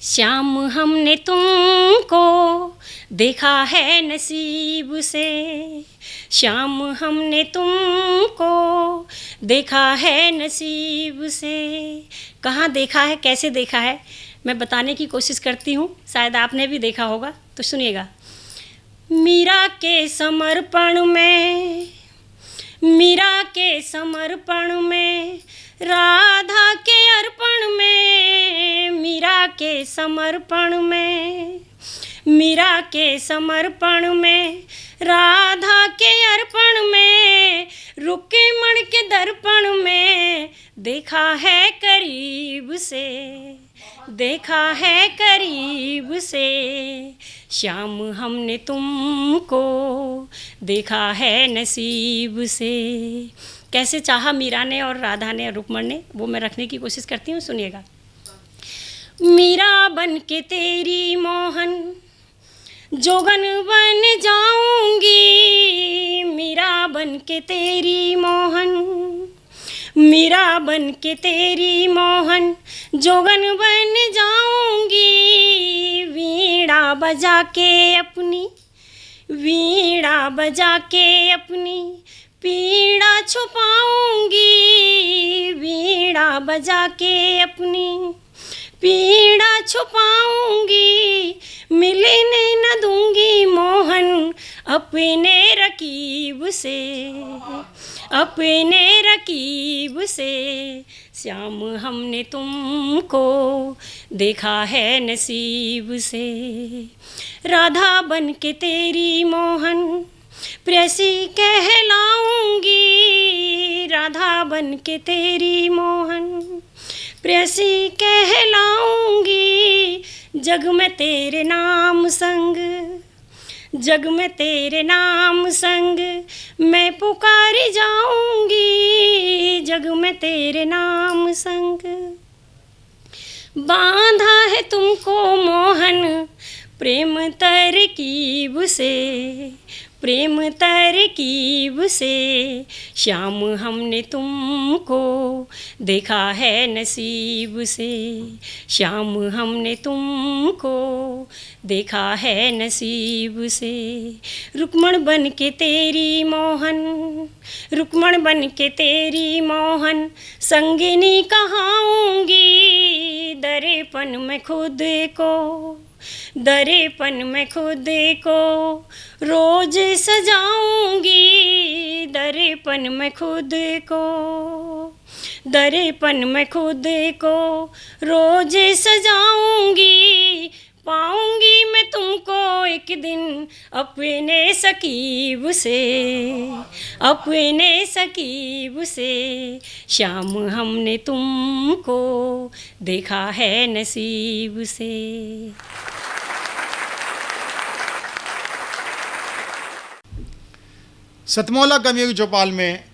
श्याम हमने तुमको देखा है नसीब से, श्याम हमने तुमको देखा है नसीब से, कहाँ देखा है कैसे देखा है मैं बताने की कोशिश करती हूँ, शायद आपने भी देखा होगा, तो सुनिएगा। मीरा के समर्पण में, मीरा के समर्पण में, राधा के अर्पण में, मीरा के समर्पण में, मीरा के समर्पण में, राधा के अर्पण में, रुक्मिणी के दर्पण में, देखा है करीब से, देखा है करीब से, श्याम हमने तुमको देखा है नसीब से। कैसे चाहा मीरा ने और राधा ने और रुक्मिणी ने, वो मैं रखने की कोशिश करती हूँ, सुनिएगा। मीरा बन के तेरी मोहन जोगन बन जाऊंगी, मीरा बन के तेरी मोहन, मीरा बन के तेरी मोहन जोगन बन जाऊंगी, वीणा बजा के अपनी, वीणा बजा के अपनी पीड़ा छुपाऊंगी, वीणा बजा के अपनी पीड़ा छुपाऊंगी, मिलने न दूंगी मोहन अपने रकीब से, अपने रकीब से, श्याम हमने तुमको देखा है नसीब से। राधा बन के तेरी मोहन प्रेसी कहलाऊंगी, राधा बन के तेरी मोहन प्रेसी कहलाऊंगी, जग में तेरे नाम संग, जग में तेरे नाम संग मैं पुकारी जाऊंगी, जग में तेरे नाम संग। बांधा है तुमको मोहन प्रेम तरकीब से, प्रेम तरकीब से, श्याम हमने तुमको देखा है नसीब से, श्याम हमने तुमको देखा है नसीब से। रुक्मण बन के तेरी मोहन, रुक्मण बन के तेरी मोहन संगिनी कहाऊंगी, दरेपन में खुद को, दरेपन में खुद को रोज सजाऊंगी, दरेपन में खुद को, दरेपन में खुद को रोज सजाऊंगी, पाऊंगी मैं तुमको एक दिन अपने सकीब से, अपने सकीब से, श्याम हमने तुमको देखा है नसीब से। सतमौला कवियों की चौपाल में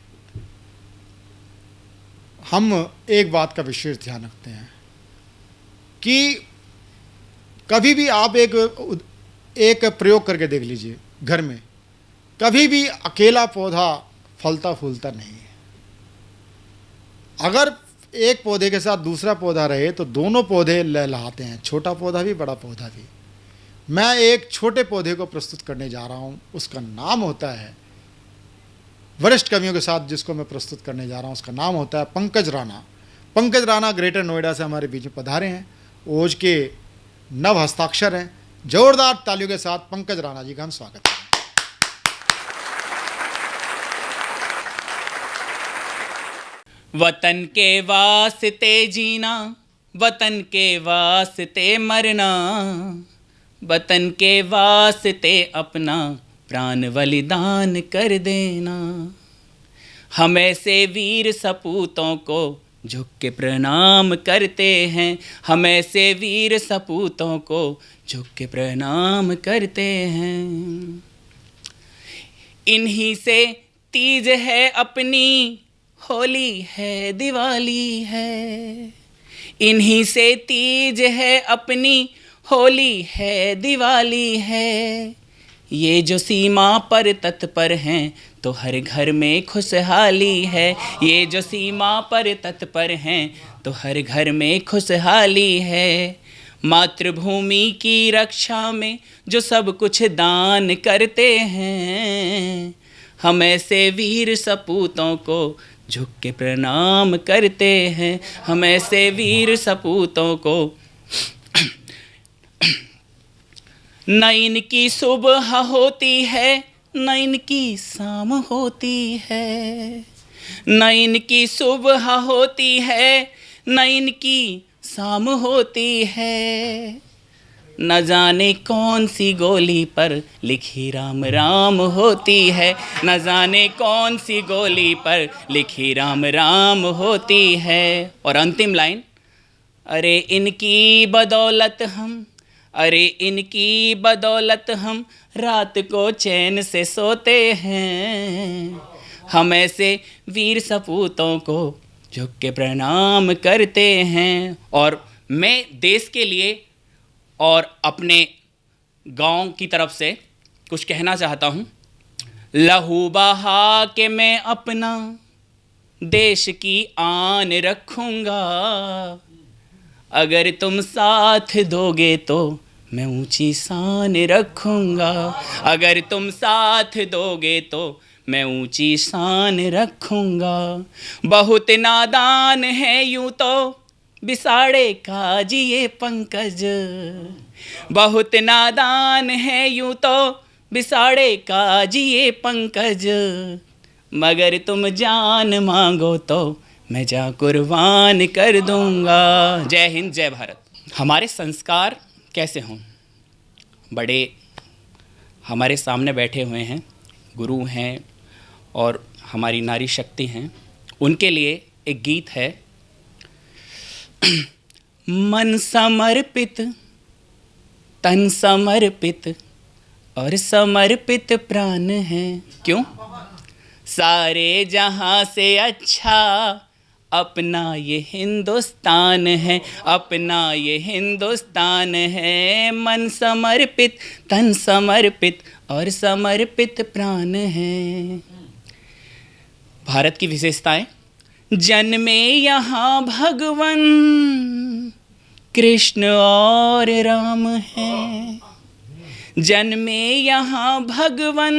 हम एक बात का विशेष ध्यान रखते हैं कि कभी भी आप एक प्रयोग करके देख लीजिए, घर में कभी भी अकेला पौधा फलता फूलता नहीं है। अगर एक पौधे के साथ दूसरा पौधा रहे तो दोनों पौधे लहलहाते हैं, छोटा पौधा भी बड़ा पौधा भी। मैं एक छोटे पौधे को प्रस्तुत करने जा रहा हूँ, उसका नाम होता है, वरिष्ठ कवियों के साथ जिसको मैं प्रस्तुत करने जा रहा हूँ उसका नाम होता है पंकज राणा। पंकज राणा ग्रेटर नोएडा से हमारे बीच में पधारे हैं, ओज के नव हस्ताक्षर हैं। जोरदार तालियों के साथ पंकज राणा जी का हम स्वागत करें। वतन के वास्ते जीना, वतन के वास्ते मरना, वतन के वास्ते अपना प्राण बलिदान कर देना। हम ऐसे वीर सपूतों को झुक के प्रणाम करते हैं, हम ऐसे वीर सपूतों को झुक के प्रणाम करते हैं। इन्हीं से तीज है अपनी, होली है दिवाली है। इन्हीं से तीज है अपनी, होली है दिवाली है। ये जो सीमा पर तत्पर हैं तो हर घर में खुशहाली है। ये जो सीमा पर तत्पर हैं तो हर घर में खुशहाली है। मातृभूमि की रक्षा में जो सब कुछ दान करते हैं, हम ऐसे वीर सपूतों को झुक के प्रणाम करते हैं। हम ऐसे वीर सपूतों को न इनकी सुबह होती है, न इनकी शाम होती है। न इनकी सुबह होती है, न इनकी शाम होती है। न जाने कौन सी गोली पर लिखी राम राम होती है। न जाने कौन सी गोली पर लिखी राम राम होती है। और अंतिम लाइन, अरे इनकी बदौलत हम, अरे इनकी बदौलत हम रात को चैन से सोते हैं। हम ऐसे वीर सपूतों को झुक के प्रणाम करते हैं। और मैं देश के लिए और अपने गांव की तरफ से कुछ कहना चाहता हूँ। लहू बहा के मैं अपना देश की आन रखूँगा। अगर तुम साथ दोगे तो मैं ऊंची शान रखूँगा। अगर तुम साथ दोगे तो मैं ऊंची शान रखूँगा। बहुत नादान है यूँ तो बिसाड़े का जी ये पंकज। बहुत नादान है यूँ तो बिसाड़े का जी ये पंकज। मगर तुम जान मांगो तो मैं जा कुर्बान कर दूंगा। जय हिंद, जय भारत। हमारे संस्कार कैसे हों? बड़े हमारे सामने बैठे हुए हैं, गुरु हैं और हमारी नारी शक्ति हैं। उनके लिए एक गीत है। मन समर्पित, तन समर्पित और समर्पित प्राण है। क्यों? सारे जहां से अच्छा अपना ये हिंदुस्तान है, अपना ये हिंदुस्तान है। मन समर्पित, तन समर्पित और समर्पित प्राण है। भारत की विशेषताएं। जन्मे यहाँ भगवान कृष्ण और राम हैं। जन्मे यहाँ भगवान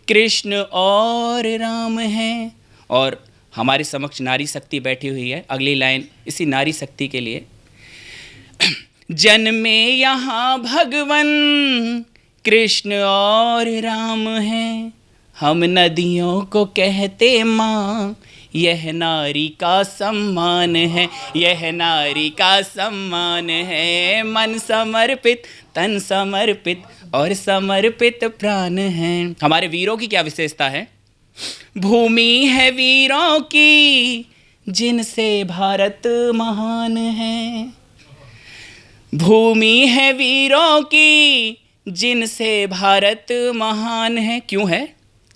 कृष्ण और राम हैं। और हमारे समक्ष नारी शक्ति बैठी हुई है। अगली लाइन इसी नारी शक्ति के लिए। जन्मे यहाँ भगवान कृष्ण और राम हैं। हम नदियों को कहते माँ, यह नारी का सम्मान है, यह नारी का सम्मान है। मन समर्पित, तन समर्पित और समर्पित प्राण हैं। हमारे वीरों की क्या विशेषता है? भूमि है वीरों की जिनसे भारत महान है। भूमि है वीरों की जिनसे भारत महान है। क्यों है?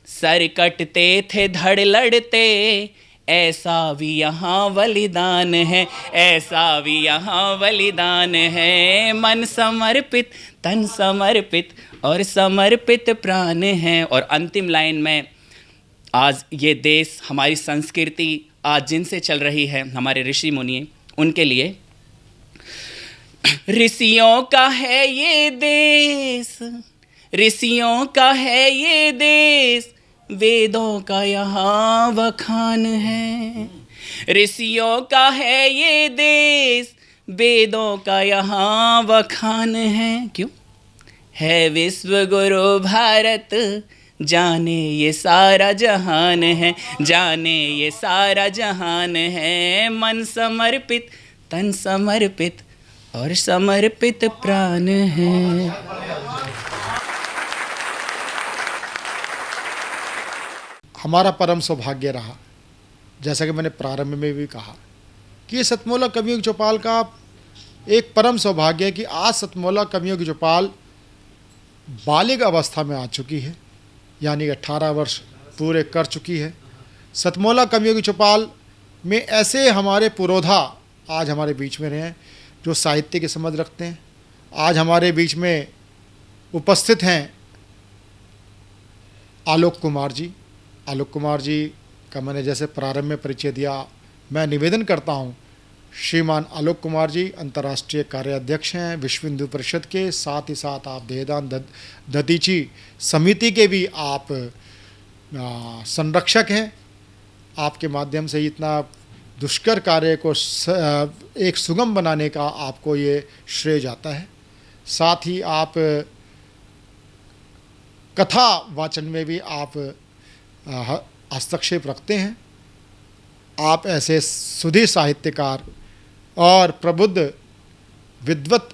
सर कटते थे धड़ लड़ते, ऐसा भी यहाँ बलिदान है, ऐसा भी यहाँ बलिदान है। मन समर्पित, तन समर्पित और समर्पित प्राण है। और अंतिम लाइन में, आज ये देश, हमारी संस्कृति आज जिनसे चल रही है, हमारे ऋषि मुनि, उनके लिए, ऋषियों का है ये देश, ऋषियों का है ये देश, वेदों का यहाँ बखान है। ऋषियों का है ये देश, वेदों का यहाँ बखान है। क्यों? है विश्व गुरु भारत, जाने ये सारा जहान है, जाने ये सारा जहान है। मन समर्पित, तन समर्पित और समर्पित प्राण है। हमारा परम सौभाग्य रहा, जैसा कि मैंने प्रारंभ में भी कहा, कि ये सतमोला कवियों की चौपाल का एक परम सौभाग्य है कि आज सतमोला कवियों की चौपाल बालिग अवस्था में आ चुकी है, यानी 18 वर्ष पूरे कर चुकी है। सतमोला कवियों की चौपाल में ऐसे हमारे पुरोधा आज हमारे बीच में रहे हैं जो साहित्य की समझ रखते हैं। आज हमारे बीच में उपस्थित हैं आलोक कुमार जी। आलोक कुमार जी का मैंने जैसे प्रारंभ में परिचय दिया, मैं निवेदन करता हूँ, श्रीमान आलोक कुमार जी अंतर्राष्ट्रीय कार्याध्यक्ष हैं विश्व हिंदू परिषद के, साथ ही साथ आप देहदान दधीची समिति के भी आप संरक्षक हैं। आपके माध्यम से इतना दुष्कर कार्य को एक सुगम बनाने का आपको ये श्रेय जाता है। साथ ही आप कथा वाचन में भी आप हस्तक्षेप रखते हैं। आप ऐसे सुधीर साहित्यकार और प्रबुद्ध विद्वत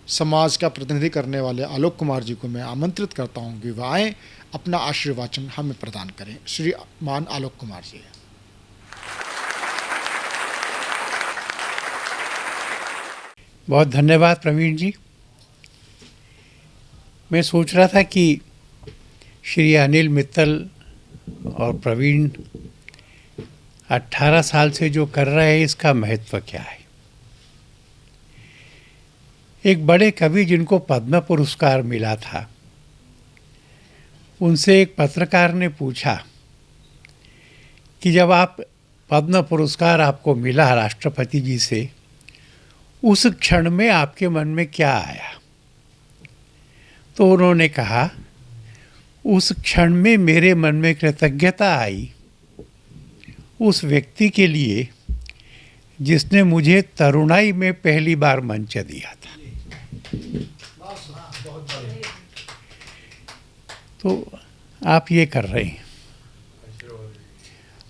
समाज का प्रतिनिधि करने वाले आलोक कुमार जी को मैं आमंत्रित करता हूं कि वह आएँ, अपना आशीर्वचन हमें प्रदान करें। श्रीमान आलोक कुमार जी। बहुत धन्यवाद प्रवीण जी। मैं सोच रहा था कि श्री अनिल मित्तल और प्रवीण 18 साल से जो कर रहे हैं, इसका महत्व क्या है। एक बड़े कवि जिनको पद्म पुरस्कार मिला था, उनसे एक पत्रकार ने पूछा कि जब आप पद्म पुरस्कार आपको मिला राष्ट्रपति जी से, उस क्षण में आपके मन में क्या आया। तो उन्होंने कहा, उस क्षण में मेरे मन में कृतज्ञता आई उस व्यक्ति के लिए जिसने मुझे तरुणाई में पहली बार मंच दिया था। तो आप ये कर रहे हैं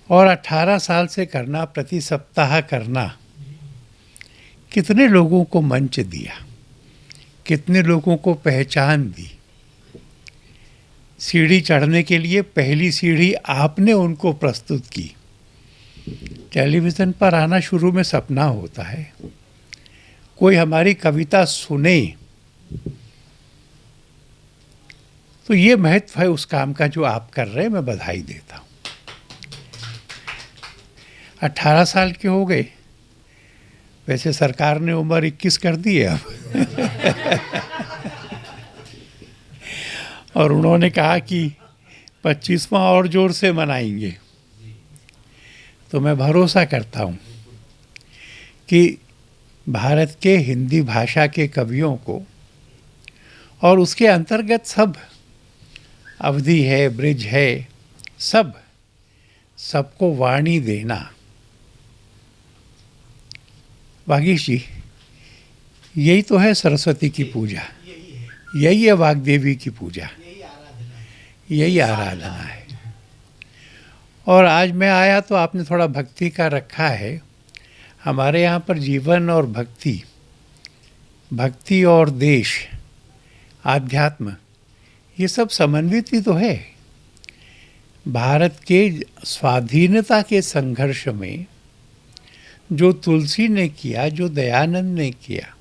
और 18 साल से करना, प्रति सप्ताह करना, कितने लोगों को मंच दिया, कितने लोगों को पहचान दी। सीढ़ी चढ़ने के लिए पहली सीढ़ी आपने उनको प्रस्तुत की। टेलीविज़न पर आना शुरू में सपना होता है, कोई हमारी कविता सुने, तो ये महत्व है उस काम का जो आप कर रहे हैं। मैं बधाई देता हूँ। 18 साल के हो गए, वैसे सरकार ने उम्र 21 कर दी है अब और उन्होंने कहा कि 25वां और जोर से मनाएंगे। तो मैं भरोसा करता हूँ कि भारत के हिंदी भाषा के कवियों को और उसके अंतर्गत सब अवधि है, ब्रिज है, सबको वाणी देना। वागीश जी, यही तो है सरस्वती की पूजा, यही है वाग्देवी की पूजा, यही आराधना है। और आज मैं आया तो आपने थोड़ा भक्ति का रखा है। हमारे यहाँ पर जीवन और भक्ति, भक्ति और देश, आध्यात्म, ये सब समन्वित ही तो है। भारत के स्वाधीनता के संघर्ष में जो तुलसी ने किया, जो दयानंद ने किया,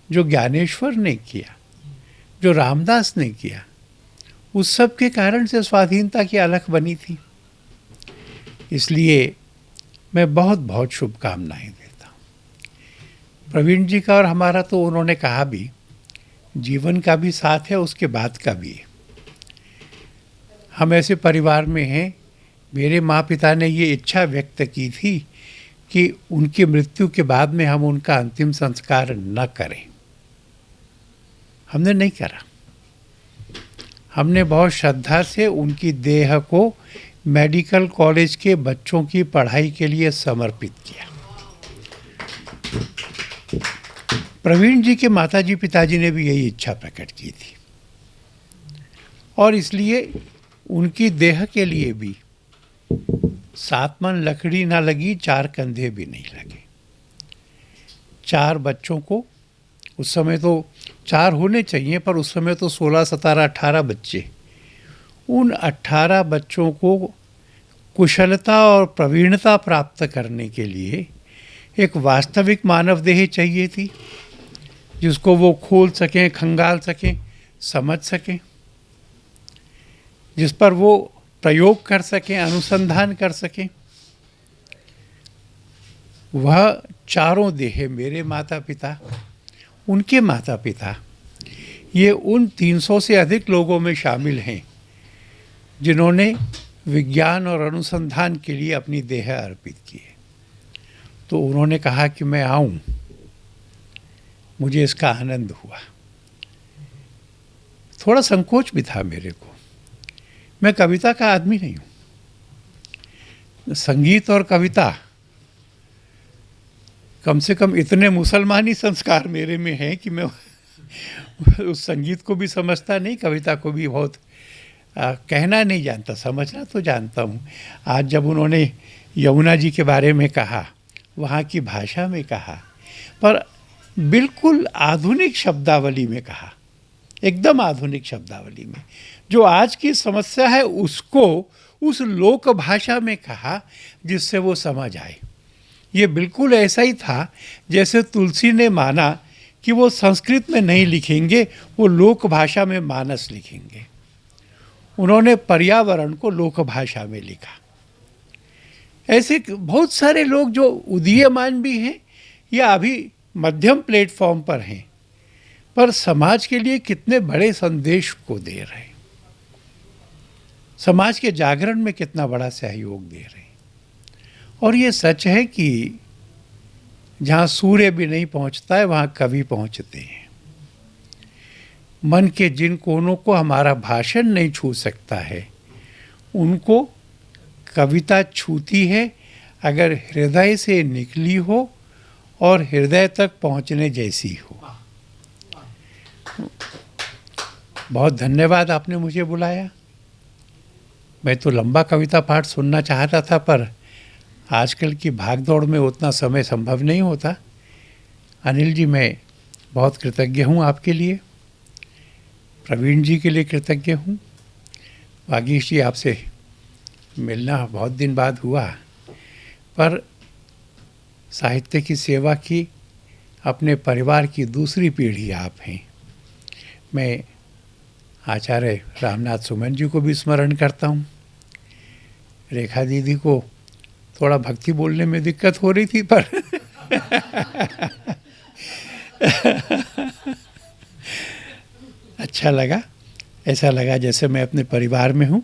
जो ज्ञानेश्वर ने किया, जो रामदास ने किया, उस सब के कारण से स्वाधीनता की अलख बनी थी। इसलिए मैं बहुत बहुत शुभकामनाएं देता हूँ। प्रवीण जी का और हमारा तो उन्होंने कहा भी, जीवन का भी साथ है, उसके बाद का भी है। हम ऐसे परिवार में हैं, मेरे माँ पिता ने ये इच्छा व्यक्त की थी कि उनकी मृत्यु के बाद में हम उनका अंतिम संस्कार न करें। हमने नहीं करा। हमने बहुत श्रद्धा से उनकी देह को मेडिकल कॉलेज के बच्चों की पढ़ाई के लिए समर्पित किया। प्रवीण जी के माताजी पिताजी ने भी यही इच्छा प्रकट की थी और इसलिए उनकी देह के लिए भी 7 मन लकड़ी ना लगी, 4 कंधे भी नहीं लगे। 4 बच्चों को, उस समय तो 4 होने चाहिए पर उस समय तो 16, 17, 18 बच्चे, उन 18 बच्चों को कुशलता और प्रवीणता प्राप्त करने के लिए एक वास्तविक मानव देह चाहिए थी, जिसको वो खोल सकें, खंगाल सकें, समझ सकें, जिस पर वो प्रयोग कर सकें, अनुसंधान कर सकें। वह चारों देह, मेरे माता पिता, उनके माता पिता, ये उन 300 से अधिक लोगों में शामिल हैं जिन्होंने विज्ञान और अनुसंधान के लिए अपनी देह अर्पित की है। तो उन्होंने कहा कि मैं आऊं, मुझे इसका आनंद हुआ। थोड़ा संकोच भी था मेरे को, मैं कविता का आदमी नहीं हूँ। संगीत और कविता, कम से कम इतने मुसलमानी संस्कार मेरे में हैं कि मैं उस संगीत को भी समझता नहीं, कविता को भी बहुत कहना नहीं जानता, समझना तो जानता हूँ। आज जब उन्होंने यमुना जी के बारे में कहा, वहाँ की भाषा में कहा, पर बिल्कुल आधुनिक शब्दावली में कहा, एकदम आधुनिक शब्दावली में, जो आज की समस्या है उसको उस लोक भाषा में कहा जिससे वो समझ आए। ये बिल्कुल ऐसा ही था जैसे तुलसी ने माना कि वो संस्कृत में नहीं लिखेंगे, वो लोक भाषा में मानस लिखेंगे। उन्होंने पर्यावरण को लोक भाषा में लिखा। ऐसे बहुत सारे लोग जो उदीयमान भी हैं या अभी मध्यम प्लेटफॉर्म पर हैं, पर समाज के लिए कितने बड़े संदेश को दे रहे हैं, समाज के जागरण में कितना बड़ा सहयोग दे रहे हैं। और ये सच है कि जहाँ सूर्य भी नहीं पहुँचता है, वहाँ कवि पहुँचते हैं। मन के जिन कोनों को हमारा भाषण नहीं छू सकता है, उनको कविता छूती है अगर हृदय से निकली हो और हृदय तक पहुँचने जैसी हो। बहुत धन्यवाद, आपने मुझे बुलाया। मैं तो लंबा कविता पाठ सुनना चाहता था, पर आजकल की भागदौड़ में उतना समय संभव नहीं होता। अनिल जी, मैं बहुत कृतज्ञ हूँ आपके लिए, प्रवीण जी के लिए कृतज्ञ हूँ। वागीश जी, आपसे मिलना बहुत दिन बाद हुआ, पर साहित्य की सेवा की अपने परिवार की दूसरी पीढ़ी आप हैं। मैं आचार्य रामनाथ सुमन जी को भी स्मरण करता हूँ। रेखा दीदी को थोड़ा भक्ति बोलने में दिक्कत हो रही थी, पर अच्छा लगा, ऐसा लगा जैसे मैं अपने परिवार में हूँ।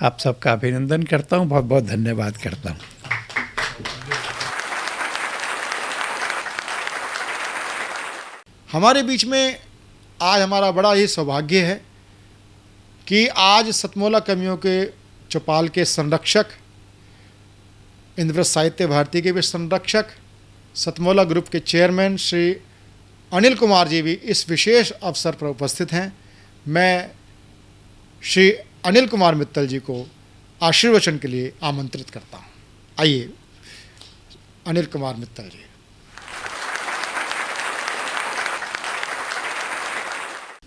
आप सबका अभिनंदन करता हूँ, बहुत बहुत धन्यवाद करता हूँ। हमारे बीच में आज हमारा बड़ा ही सौभाग्य है कि आज सतमोला कवियों के चौपाल के संरक्षक, इंद्रव्रत साहित्य भारती के भी संरक्षक, सतमोला ग्रुप के चेयरमैन श्री अनिल कुमार जी भी इस विशेष अवसर पर उपस्थित हैं। मैं श्री अनिल कुमार मित्तल जी को आशीर्वचन के लिए आमंत्रित करता हूँ। आइए अनिल कुमार मित्तल जी।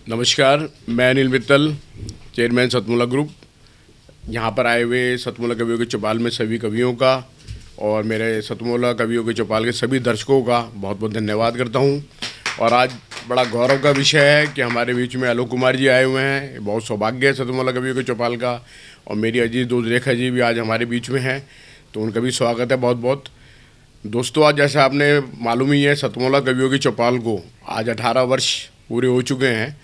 नमस्कार, मैं अनिल मित्तल, चेयरमैन सतमोला ग्रुप। यहाँ पर आए हुए सतमोला कवियों के चौपाल में सभी कवियों का और मेरे सतमोला कवियों के चौपाल के सभी दर्शकों का बहुत बहुत धन्यवाद करता हूँ। और आज बड़ा गौरव का विषय है कि हमारे बीच में आलोक कुमार जी आए हुए हैं। बहुत सौभाग्य है सतमोला कवियों के चौपाल का। और मेरी अजीज दोस्त रेखा जी भी आज हमारे बीच में हैं, तो उनका भी स्वागत है बहुत बहुत। दोस्तों, आज जैसे आपने मालूम ही है, सतमोला कवियों की चौपाल को आज 18 वर्ष पूरे हो चुके हैं।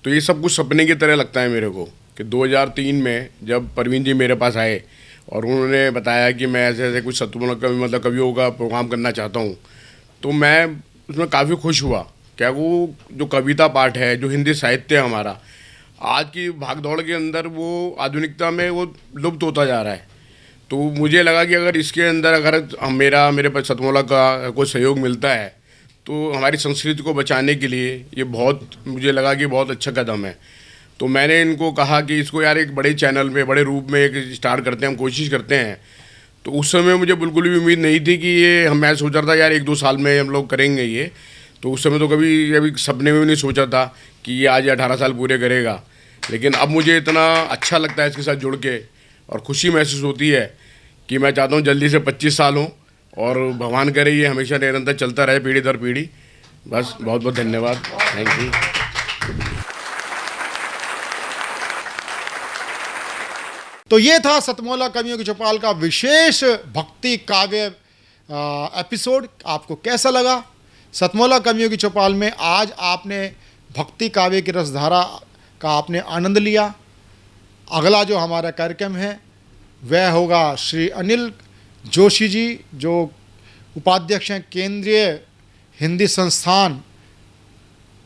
तो ये सब कुछ सपने की तरह लगता है मेरे को कि 2003 में जब परवीन जी मेरे पास आए और उन्होंने बताया कि मैं ऐसे ऐसे कुछ सतमोला कवि मतलब कवियों का प्रोग्राम करना चाहता हूँ, तो मैं उसमें काफ़ी खुश हुआ। क्या वो जो कविता पाठ है, जो हिंदी साहित्य है हमारा, आज की भागदौड़ के अंदर वो आधुनिकता में वो लुप्त होता जा रहा है। तो मुझे लगा कि अगर इसके अंदर अगर मेरे पास सतमोला का कोई सहयोग मिलता है तो हमारी संस्कृति को बचाने के लिए ये बहुत, मुझे लगा कि बहुत अच्छा कदम है। तो मैंने इनको कहा कि इसको यार एक बड़े चैनल में, बड़े रूप में एक स्टार्ट करते हैं, हम कोशिश करते हैं। तो उस समय मुझे बिल्कुल भी उम्मीद नहीं थी कि ये मैं सोच रहा था यार 1-2 साल में हम लोग करेंगे ये। तो उस समय तो कभी सपने में भी नहीं सोचा था कि ये आज 18 साल पूरे करेगा। लेकिन अब मुझे इतना अच्छा लगता है इसके साथ जुड़ के और खुशी महसूस होती है कि मैं चाहता हूँ जल्दी से 25 साल हो और भगवान करे ये हमेशा निरंतर चलता रहे, पीढ़ी दर पीढ़ी। बस बहुत बहुत धन्यवाद, थैंक यू। तो ये था सतमोला कवियों की चौपाल का विशेष भक्ति काव्य एपिसोड। आपको कैसा लगा? सतमोला कवियों की चौपाल में आज आपने भक्ति काव्य की रसधारा का आपने आनंद लिया। अगला जो हमारा कार्यक्रम है वह होगा श्री अनिल जोशी जी, जो उपाध्यक्ष हैं केंद्रीय हिंदी संस्थान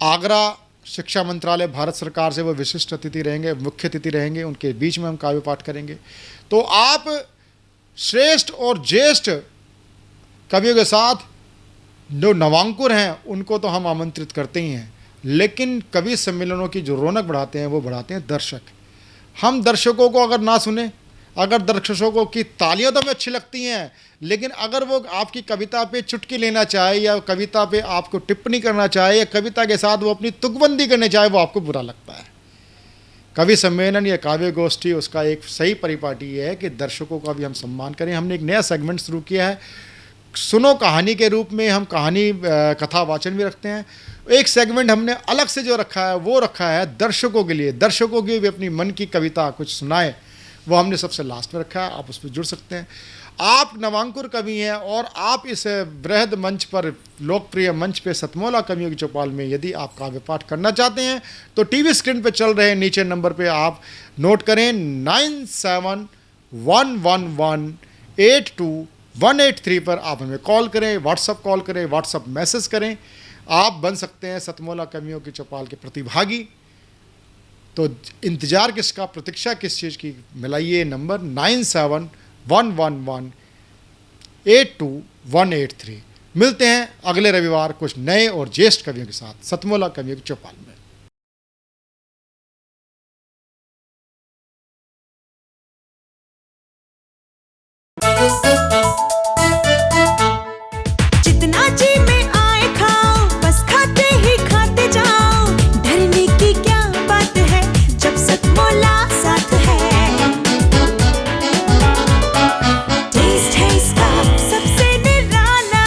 आगरा, शिक्षा मंत्रालय, भारत सरकार से। वो विशिष्ट अतिथि रहेंगे, मुख्य अतिथि रहेंगे। उनके बीच में हम काव्य पाठ करेंगे। तो आप श्रेष्ठ और ज्येष्ठ कवियों के साथ जो नवांकुर हैं उनको तो हम आमंत्रित करते ही हैं, लेकिन कवि सम्मेलनों की जो रौनक बढ़ाते हैं वो बढ़ाते हैं दर्शक। हम दर्शकों को अगर ना सुने, अगर दर्शकों की तालियां तो हमें अच्छी लगती हैं, लेकिन अगर वो आपकी कविता पे चुटकी लेना चाहे या कविता पे आपको टिप्पणी करना चाहे या कविता के साथ वो अपनी तुकबंदी करने चाहे, वो आपको बुरा लगता है। कवि सम्मेलन या काव्य गोष्ठी, उसका एक सही परिपाटी है कि दर्शकों का भी हम सम्मान करें। हमने एक नया सेगमेंट शुरू किया है, सुनो कहानी के रूप में। हम कहानी कथा वाचन भी रखते हैं। एक सेगमेंट हमने अलग से जो रखा है वो रखा है दर्शकों के लिए, दर्शकों की भी अपनी मन की कविता कुछ सुनाए, वो हमने सबसे लास्ट में रखा है। आप उस पर जुड़ सकते हैं। आप नवांकुर कवि हैं और आप इस बृहद मंच पर, लोकप्रिय मंच पे, सतमोला कवियों की चौपाल में यदि आप काव्य पाठ करना चाहते हैं तो टीवी स्क्रीन पे चल रहे नीचे नंबर पे आप नोट करें 9711182183 पर आप हमें कॉल करें, व्हाट्सअप कॉल करें, व्हाट्सअप मैसेज करें। आप बन सकते हैं सतमोला कवियों की चौपाल के प्रतिभागी। तो इंतज़ार किसका, प्रतीक्षा किस चीज़ की? मिलाइए नंबर 9711182183। मिलते हैं अगले रविवार कुछ नए और ज्येष्ठ कवियों के साथ सतमोला कवियों की चौपाल में। जितना जी में आए खाओ, बस खाते ही खाते जाओ। डरने की क्या बात है जब सतमोला साथ है। टेस्ट है इसका सबसे निराला,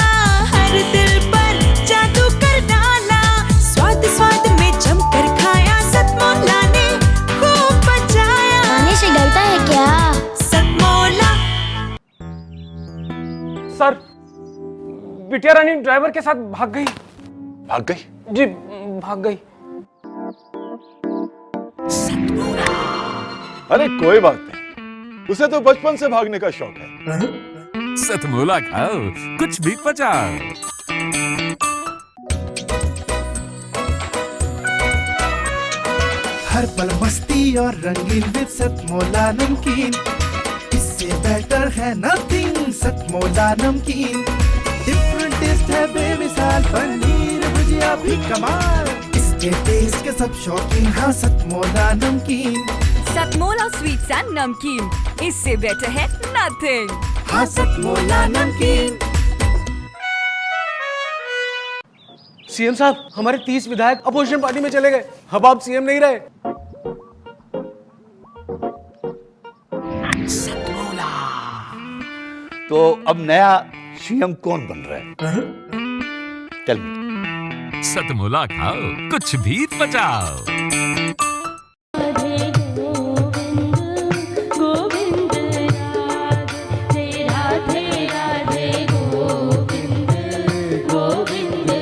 हर दिल पर जादू कर डाला। स्वाद स्वाद में जमकर खाया, सतमोला ने खूब बचाया। खाने से डरता है क्या? सतमोला। सर, बिटिया रानी ड्राइवर के साथ भाग गई। भाग गई? जी, भाग गई। अरे कोई बात नहीं, उसे तो बचपन से भागने का शौक है। सतमोला खाओ, कुछ भी पचाओ। हर पल मस्ती और रंगीन विद सतमोला नमकीन। इससे बेटर है नथिंग, सतमोला नमकीन। डिफरेंट टेस्ट है बेमिसाल, पनीर भुजिया भी कमाल। इसके टेस्ट के सब शौकीन, हाँ सतमोला नमकीन। सतमोला स्वीट्स एंड नमकीन, इससे बेटर है नथिंग। हाँ सतमोला नमकीन। सीएम साहब, हमारे 30 विधायक अपोजिशन पार्टी में चले गए। अब आप सीएम नहीं रहे। तो अब नया सीएम कौन बन रहा है? Tell me. सतमोला खाओ, कुछ भी पचाओ।